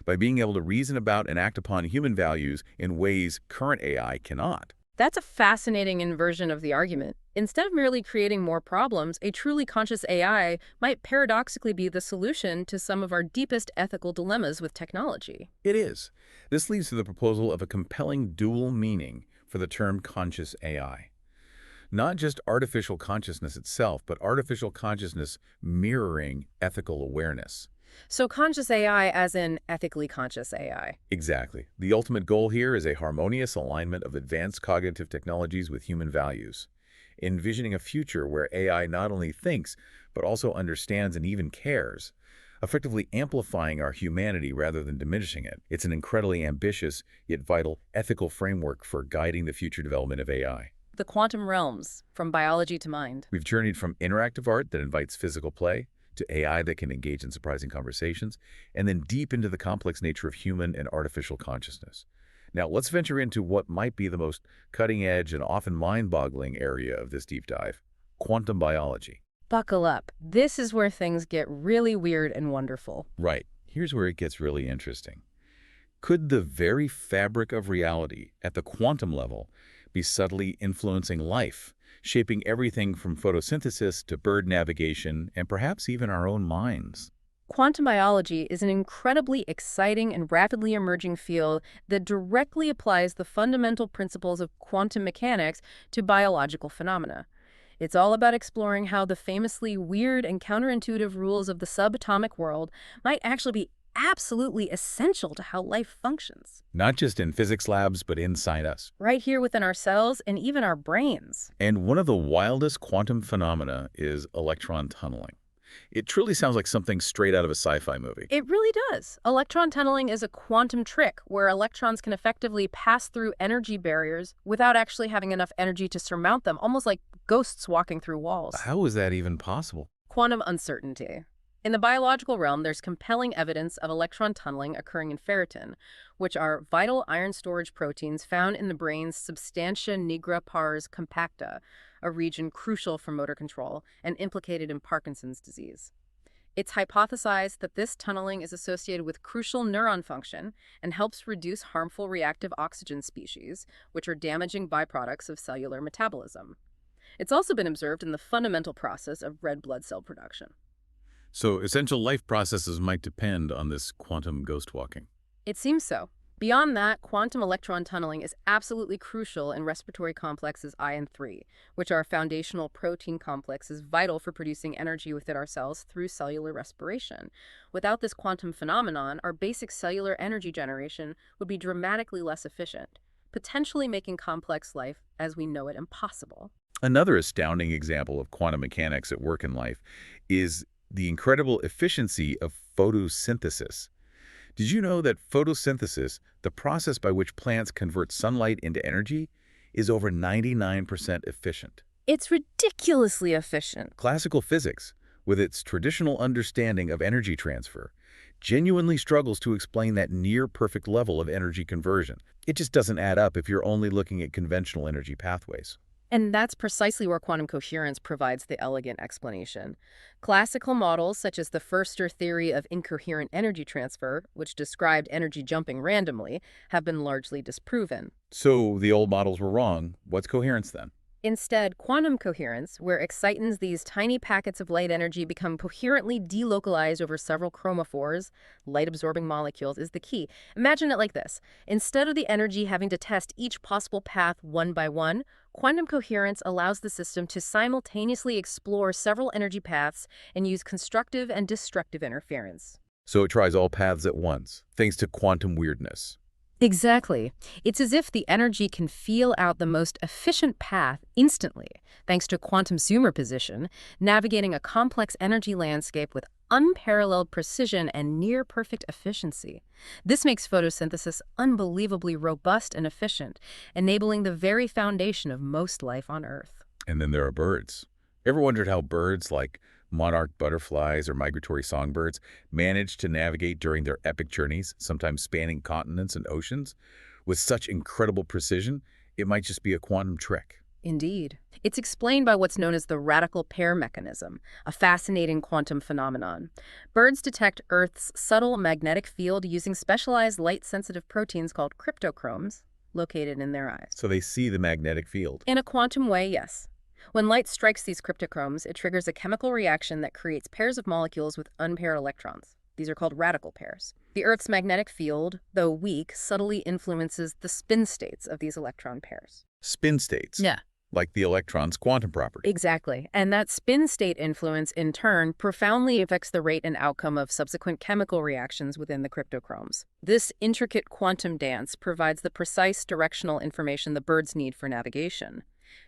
by being able to reason about and act upon human values in ways current AI cannot.
That's a fascinating inversion of the argument. Instead of merely creating more problems, a truly conscious AI might paradoxically be the solution to some of our deepest ethical dilemmas with technology.
It is. This leads to the proposal of a compelling dual meaning for the term conscious AI. Not just artificial consciousness itself, but artificial consciousness mirroring ethical awareness.
So conscious AI as in ethically conscious AI.
Exactly. The ultimate goal here is a harmonious alignment of advanced cognitive technologies with human values, envisioning a future where AI not only thinks, but also understands and even cares, effectively amplifying our humanity rather than diminishing it. It's an incredibly ambitious, yet vital, ethical framework for guiding the future development of AI.
The quantum realms, from biology to mind.
We've journeyed from interactive art that invites physical play, to AI that can engage in surprising conversations, and then deep into the complex nature of human and artificial consciousness. Now, let's venture into what might be the most cutting-edge and often mind-boggling area of this deep dive, quantum biology.
Buckle up. This is where things get really weird and wonderful.
Right. Here's where it gets really interesting. Could the very fabric of reality at the quantum level be subtly influencing life, shaping everything from photosynthesis to bird navigation, and perhaps even our own minds?
Quantum biology is an incredibly exciting and rapidly emerging field that directly applies the fundamental principles of quantum mechanics to biological phenomena. It's all about exploring how the famously weird and counterintuitive rules of the subatomic world might actually be absolutely essential to how life functions.
Not just in physics labs, but inside us.
Right here within our cells and even our brains.
And one of the wildest quantum phenomena is electron tunneling. It truly sounds like something straight out of a sci-fi movie.
It really does. Electron tunneling is a quantum trick where electrons can effectively pass through energy barriers without actually having enough energy to surmount them, almost like ghosts walking through walls.
How is that even possible?
Quantum uncertainty. In the biological realm, there's compelling evidence of electron tunneling occurring in ferritin, which are vital iron storage proteins found in the brain's substantia nigra pars compacta, a region crucial for motor control and implicated in Parkinson's disease. It's hypothesized that this tunneling is associated with crucial neuron function and helps reduce harmful reactive oxygen species, which are damaging byproducts of cellular metabolism. It's also been observed in the fundamental process of red blood cell production.
So essential life processes might depend on this quantum ghost walking.
It seems so. Beyond that, quantum electron tunneling is absolutely crucial in respiratory complexes I and III, which are foundational protein complexes vital for producing energy within our cells through cellular respiration. Without this quantum phenomenon, our basic cellular energy generation would be dramatically less efficient, potentially making complex life as we know it impossible.
Another astounding example of quantum mechanics at work in life is the incredible efficiency of photosynthesis. Did you know that photosynthesis, the process by which plants convert sunlight into energy, is over 99% efficient?
It's ridiculously efficient.
Classical physics, with its traditional understanding of energy transfer, genuinely struggles to explain that near-perfect level of energy conversion. It just doesn't add up if you're only looking at conventional energy pathways.
And that's precisely where quantum coherence provides the elegant explanation. Classical models, such as the Förster theory of incoherent energy transfer, which described energy jumping randomly, have been largely disproven.
So the old models were wrong. What's coherence then?
Instead, quantum coherence, where excitons, these tiny packets of light energy, become coherently delocalized over several chromophores, light-absorbing molecules, is the key. Imagine it like this. Instead of the energy having to test each possible path one by one, quantum coherence allows the system to simultaneously explore several energy paths and use constructive and destructive interference.
So it tries all paths at once, thanks to quantum weirdness.
Exactly. It's as if the energy can feel out the most efficient path instantly, thanks to quantum superposition, navigating a complex energy landscape with unparalleled precision and near-perfect efficiency. This makes photosynthesis unbelievably robust and efficient, enabling the very foundation of most life on Earth.
And then there are birds. Ever wondered how birds like monarch butterflies or migratory songbirds manage to navigate during their epic journeys, sometimes spanning continents and oceans, with such incredible precision? It might just be a quantum trick.
Indeed. It's explained by what's known as the radical pair mechanism, a fascinating quantum phenomenon. Birds detect Earth's subtle magnetic field using specialized light-sensitive proteins called cryptochromes located in their eyes.
So they see the magnetic field.
In a quantum way, yes. When light strikes these cryptochromes, it triggers a chemical reaction that creates pairs of molecules with unpaired electrons. These are called radical pairs. The Earth's magnetic field, though weak, subtly influences the spin states of these electron pairs.
Spin states.
Yeah.
Like the electron's quantum property.
Exactly. And that spin state influence, in turn, profoundly affects the rate and outcome of subsequent chemical reactions within the cryptochromes. This intricate quantum dance provides the precise directional information the birds need for navigation.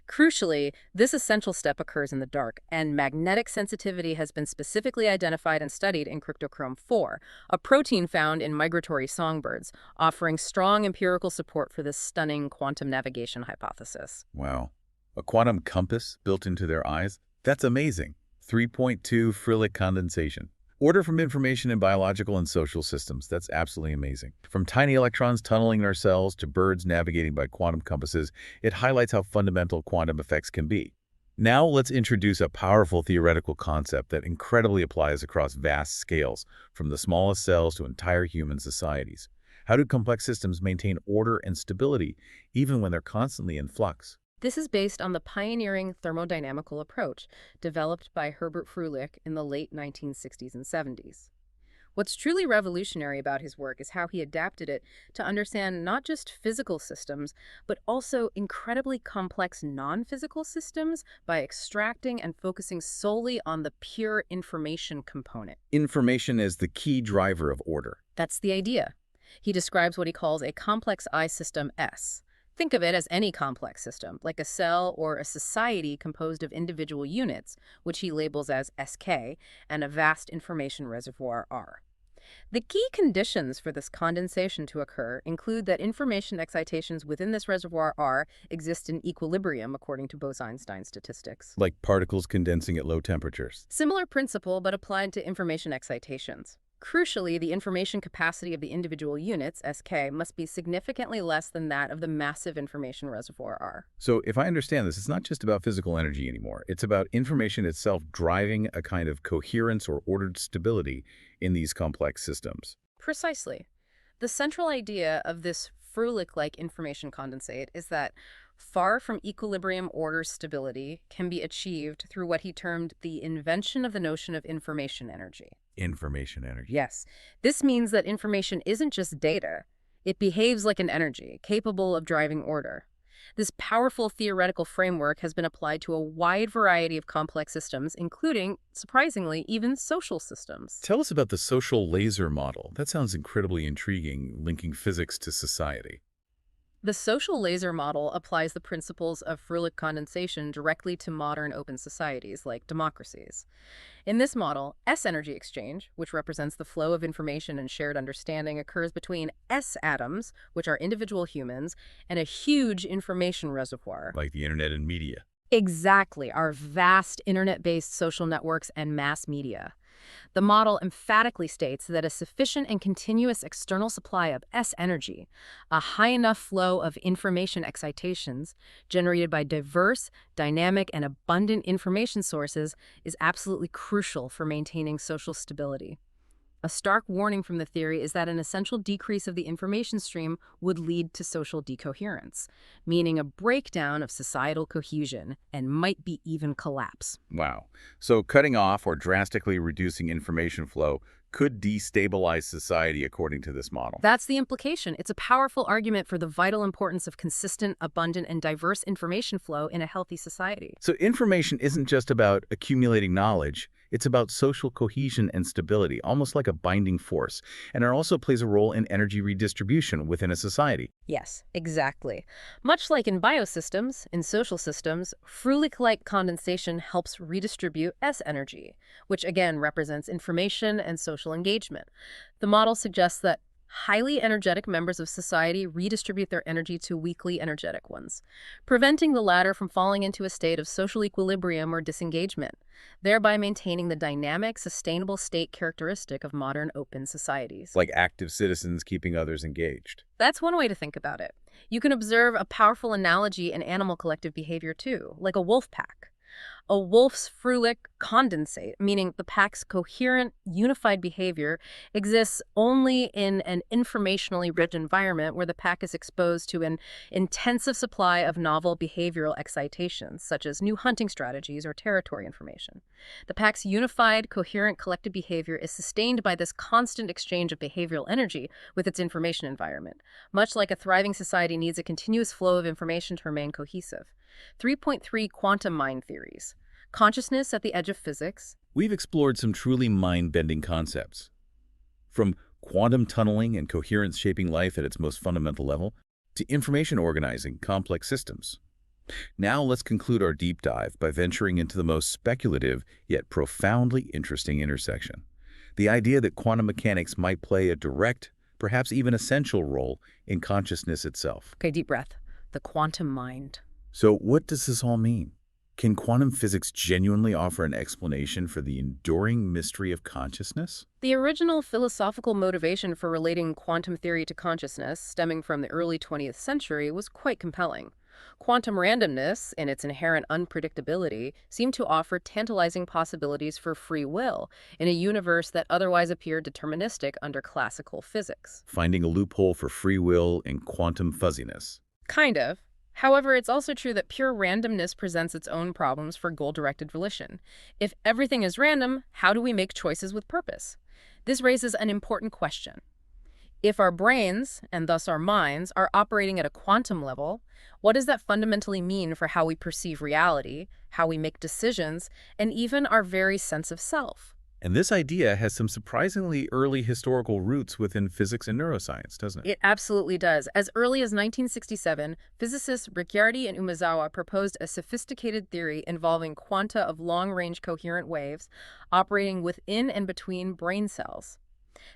Crucially, this essential step occurs in the dark, and magnetic sensitivity has been specifically identified and studied in cryptochrome 4, a protein found in migratory songbirds, offering strong empirical support for this stunning quantum navigation hypothesis.
Wow. A quantum compass built into their eyes? That's amazing. 3.2 Frillick condensation. Order from information in biological and social systems. That's absolutely amazing. From tiny electrons tunneling in our cells to birds navigating by quantum compasses, it highlights how fundamental quantum effects can be. Now let's introduce a powerful theoretical concept that incredibly applies across vast scales, from the smallest cells to entire human societies. How do complex systems maintain order and stability, even when they're constantly in flux?
This is based on the pioneering thermodynamical approach developed by Herbert Froelich in the late 1960s and 70s. What's truly revolutionary about his work is how he adapted it to understand not just physical systems, but also incredibly complex non-physical systems by extracting and focusing solely on the pure information component.
Information is the key driver of order.
That's the idea. He describes what he calls a complex eye system S. Think of it as any complex system, like a cell or a society composed of individual units, which he labels as SK, and a vast information reservoir R. The key conditions for this condensation to occur include that information excitations within this reservoir R exist in equilibrium according to Bose-Einstein statistics.
Like particles condensing at low temperatures.
Similar principle, but applied to information excitations. Crucially, the information capacity of the individual units, SK, must be significantly less than that of the massive information reservoir R.
So if I understand this, it's not just about physical energy anymore. It's about information itself driving a kind of coherence or ordered stability in these complex systems.
Precisely. The central idea of this Froelich-like information condensate is that far from equilibrium order stability can be achieved through what he termed the invention of the notion of information energy.
Information energy.
Yes. This means that information isn't just data. It behaves like an energy, capable of driving order. This powerful theoretical framework has been applied to a wide variety of complex systems, including, surprisingly, even social systems.
Tell us about the social laser model. That sounds incredibly intriguing, linking physics to society.
The social laser model applies the principles of Froelich condensation directly to modern open societies like democracies. In this model, S-energy exchange, which represents the flow of information and shared understanding, occurs between S-atoms, which are individual humans, and a huge information reservoir.
Like the internet and media.
Exactly, our vast internet-based social networks and mass media. The model emphatically states that a sufficient and continuous external supply of S-energy, a high enough flow of information excitations generated by diverse, dynamic, and abundant information sources is absolutely crucial for maintaining social stability. A stark warning from the theory is that an essential decrease of the information stream would lead to social decoherence, meaning a breakdown of societal cohesion and might be even collapse.
Wow. So cutting off or drastically reducing information flow could destabilize society according to this model.
That's the implication. It's a powerful argument for the vital importance of consistent, abundant, and diverse information flow in a healthy society.
So information isn't just about accumulating knowledge. It's about social cohesion and stability, almost like a binding force. And it also plays a role in energy redistribution within a society.
Yes, exactly. Much like in biosystems, in social systems, Froelich-like condensation helps redistribute S-energy, which again represents information and social engagement. The model suggests that highly energetic members of society redistribute their energy to weakly energetic ones, preventing the latter from falling into a state of social equilibrium or disengagement, thereby maintaining the dynamic, sustainable state characteristic of modern open societies.
Like active citizens keeping others engaged.
That's one way to think about it. You can observe a powerful analogy in animal collective behavior too, like a wolf pack. A wolf's Froelich condensate, meaning the pack's coherent, unified behavior, exists only in an informationally rich environment where the pack is exposed to an intensive supply of novel behavioral excitations, such as new hunting strategies or territory information. The pack's unified, coherent collective behavior is sustained by this constant exchange of behavioral energy with its information environment, much like a thriving society needs a continuous flow of information to remain cohesive. 3.3 Quantum Mind Theories. Consciousness at the edge of physics.
We've explored some truly mind-bending concepts. From quantum tunneling and coherence shaping life at its most fundamental level, to information organizing complex systems. Now let's conclude our deep dive by venturing into the most speculative yet profoundly interesting intersection. The idea that quantum mechanics might play a direct, perhaps even essential role in consciousness itself.
Okay, deep breath. The quantum mind.
So what does this all mean? Can quantum physics genuinely offer an explanation for the enduring mystery of consciousness?
The original philosophical motivation for relating quantum theory to consciousness, stemming from the early 20th century, was quite compelling. Quantum randomness, and its inherent unpredictability, seemed to offer tantalizing possibilities for free will in a universe that otherwise appeared deterministic under classical physics.
Finding a loophole for free will in quantum fuzziness.
Kind of. However, it's also true that pure randomness presents its own problems for goal-directed volition. If everything is random, how do we make choices with purpose? This raises an important question. If our brains, and thus our minds, are operating at a quantum level, what does that fundamentally mean for how we perceive reality, how we make decisions, and even our very sense of self?
And this idea has some surprisingly early historical roots within physics and neuroscience, doesn't it?
It absolutely does. As early as 1967, physicists Ricciardi and Umezawa proposed a sophisticated theory involving quanta of long-range coherent waves operating within and between brain cells.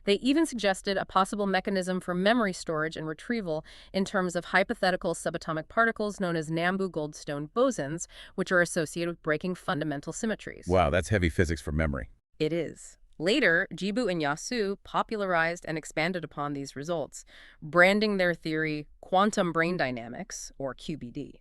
They even suggested a possible mechanism for memory storage and retrieval in terms of hypothetical subatomic particles known as Nambu-Goldstone bosons, which are associated with breaking fundamental symmetries.
Wow, that's heavy physics for memory.
It is. Later, Jibu and Yasu popularized and expanded upon these results, branding their theory quantum brain dynamics, or QBD.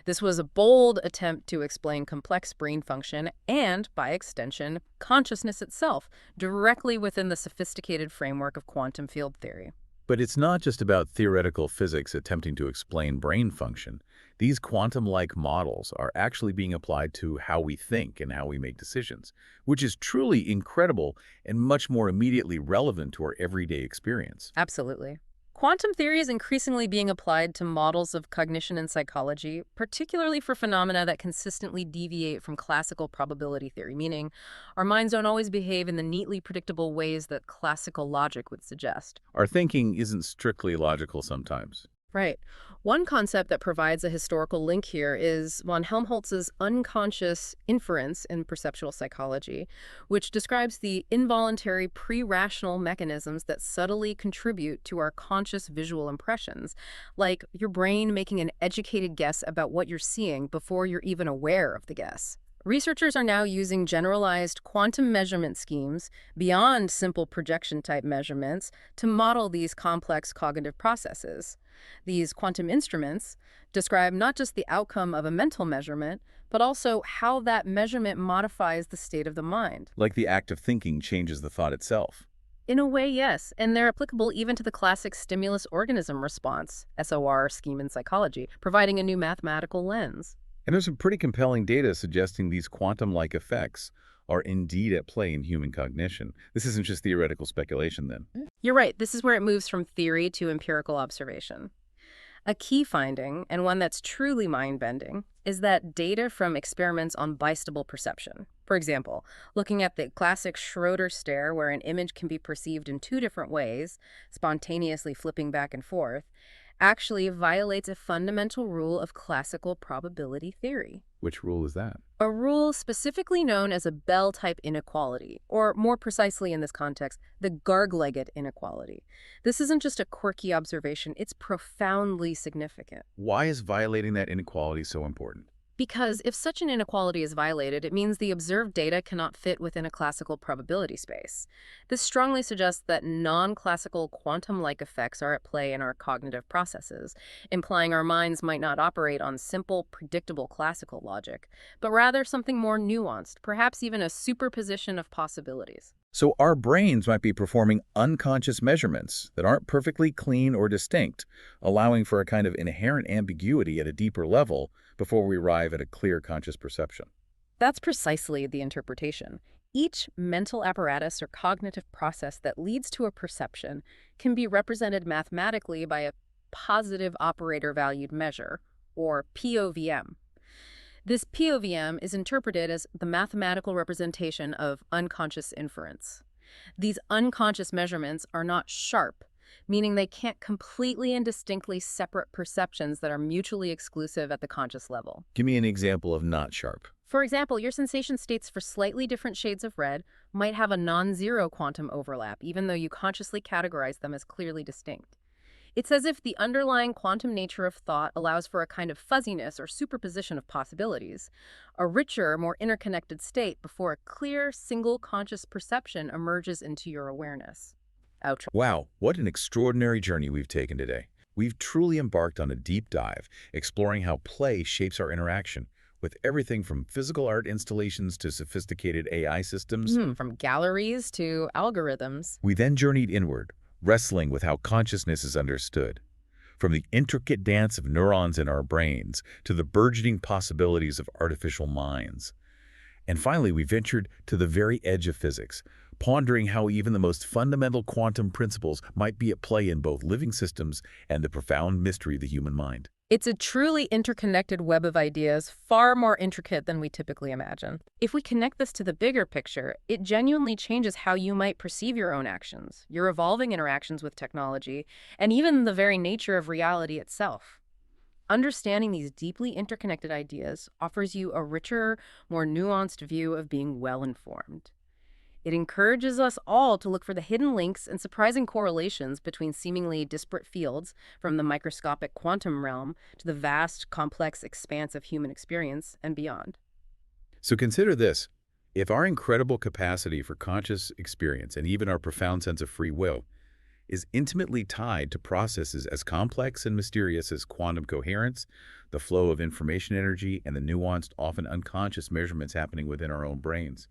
This was a bold attempt to explain complex brain function and, by extension, consciousness itself, directly within the sophisticated framework of quantum field theory.
But it's not just about theoretical physics attempting to explain brain function. These quantum-like models are actually being applied to how we think and how we make decisions, which is truly incredible and much more immediately relevant to our everyday experience.
Absolutely. Quantum theory is increasingly being applied to models of cognition and psychology, particularly for phenomena that consistently deviate from classical probability theory, meaning our minds don't always behave in the neatly predictable ways that classical logic would suggest.
Our thinking isn't strictly logical sometimes.
Right. One concept that provides a historical link here is von Helmholtz's unconscious inference in perceptual psychology, which describes the involuntary pre-rational mechanisms that subtly contribute to our conscious visual impressions, like your brain making an educated guess about what you're seeing before you're even aware of the guess. Researchers are now using generalized quantum measurement schemes beyond simple projection-type measurements to model these complex cognitive processes. These quantum instruments describe not just the outcome of a mental measurement, but also how that measurement modifies the state of the mind.
Like the act of thinking changes the thought itself.
In a way, yes, and they're applicable even to the classic stimulus-organism response, SOR scheme in psychology, providing a new mathematical lens.
And there's some pretty compelling data suggesting these quantum-like effects are indeed at play in human cognition. This isn't just theoretical speculation, then.
You're right. This is where it moves from theory to empirical observation. A key finding, and one that's truly mind-bending, is that data from experiments on bistable perception. For example, looking at the classic Schroeder stare where an image can be perceived in two different ways, spontaneously flipping back and forth, actually violates a fundamental rule of classical probability theory.
Which rule is that?
A rule specifically known as a Bell-type inequality, or more precisely in this context, the Garg-Leggett inequality. This isn't just a quirky observation, it's profoundly significant.
Why is violating that inequality so important?
Because if such an inequality is violated, it means the observed data cannot fit within a classical probability space. This strongly suggests that non-classical quantum-like effects are at play in our cognitive processes, implying our minds might not operate on simple, predictable classical logic, but rather something more nuanced, perhaps even a superposition of possibilities.
So our brains might be performing unconscious measurements that aren't perfectly clean or distinct, allowing for a kind of inherent ambiguity at a deeper level before we arrive at a clear conscious perception.
That's precisely the interpretation. Each mental apparatus or cognitive process that leads to a perception can be represented mathematically by a positive operator valued measure, or POVM. This POVM is interpreted as the mathematical representation of unconscious inference. These unconscious measurements are not sharp, meaning they can't completely and distinctly separate perceptions that are mutually exclusive at the conscious level.
Give me an example of not sharp.
For example, your sensation states for slightly different shades of red might have a non-zero quantum overlap, even though you consciously categorize them as clearly distinct. It's as if the underlying quantum nature of thought allows for a kind of fuzziness or superposition of possibilities, a richer, more interconnected state before a clear, single conscious perception emerges into your awareness. Ouch.
Wow, what an extraordinary journey we've taken today. We've truly embarked on a deep dive, exploring how play shapes our interaction, with everything from physical art installations to sophisticated AI systems.
From galleries to algorithms.
We then journeyed inward, wrestling with how consciousness is understood. From the intricate dance of neurons in our brains to the burgeoning possibilities of artificial minds. And finally, we ventured to the very edge of physics, pondering how even the most fundamental quantum principles might be at play in both living systems and the profound mystery of the human mind.
It's a truly interconnected web of ideas, far more intricate than we typically imagine. If we connect this to the bigger picture, it genuinely changes how you might perceive your own actions, your evolving interactions with technology, and even the very nature of reality itself. Understanding these deeply interconnected ideas offers you a richer, more nuanced view of being well-informed. It encourages us all to look for the hidden links and surprising correlations between seemingly disparate fields, from the microscopic quantum realm to the vast, complex expanse of human experience and beyond.
So consider this. If our incredible capacity for conscious experience and even our profound sense of free will is intimately tied to processes as complex and mysterious as quantum coherence, the flow of information energy, and the nuanced, often unconscious measurements happening within our own brains,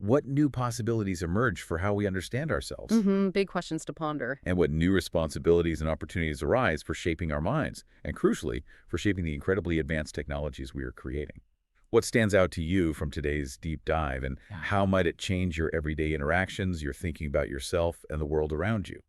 what new possibilities emerge for how we understand ourselves?
Big questions to ponder.
And what new responsibilities and opportunities arise for shaping our minds, and crucially, for shaping the incredibly advanced technologies we are creating. What stands out to you from today's deep dive, and how might it change your everyday interactions, your thinking about yourself, and the world around you?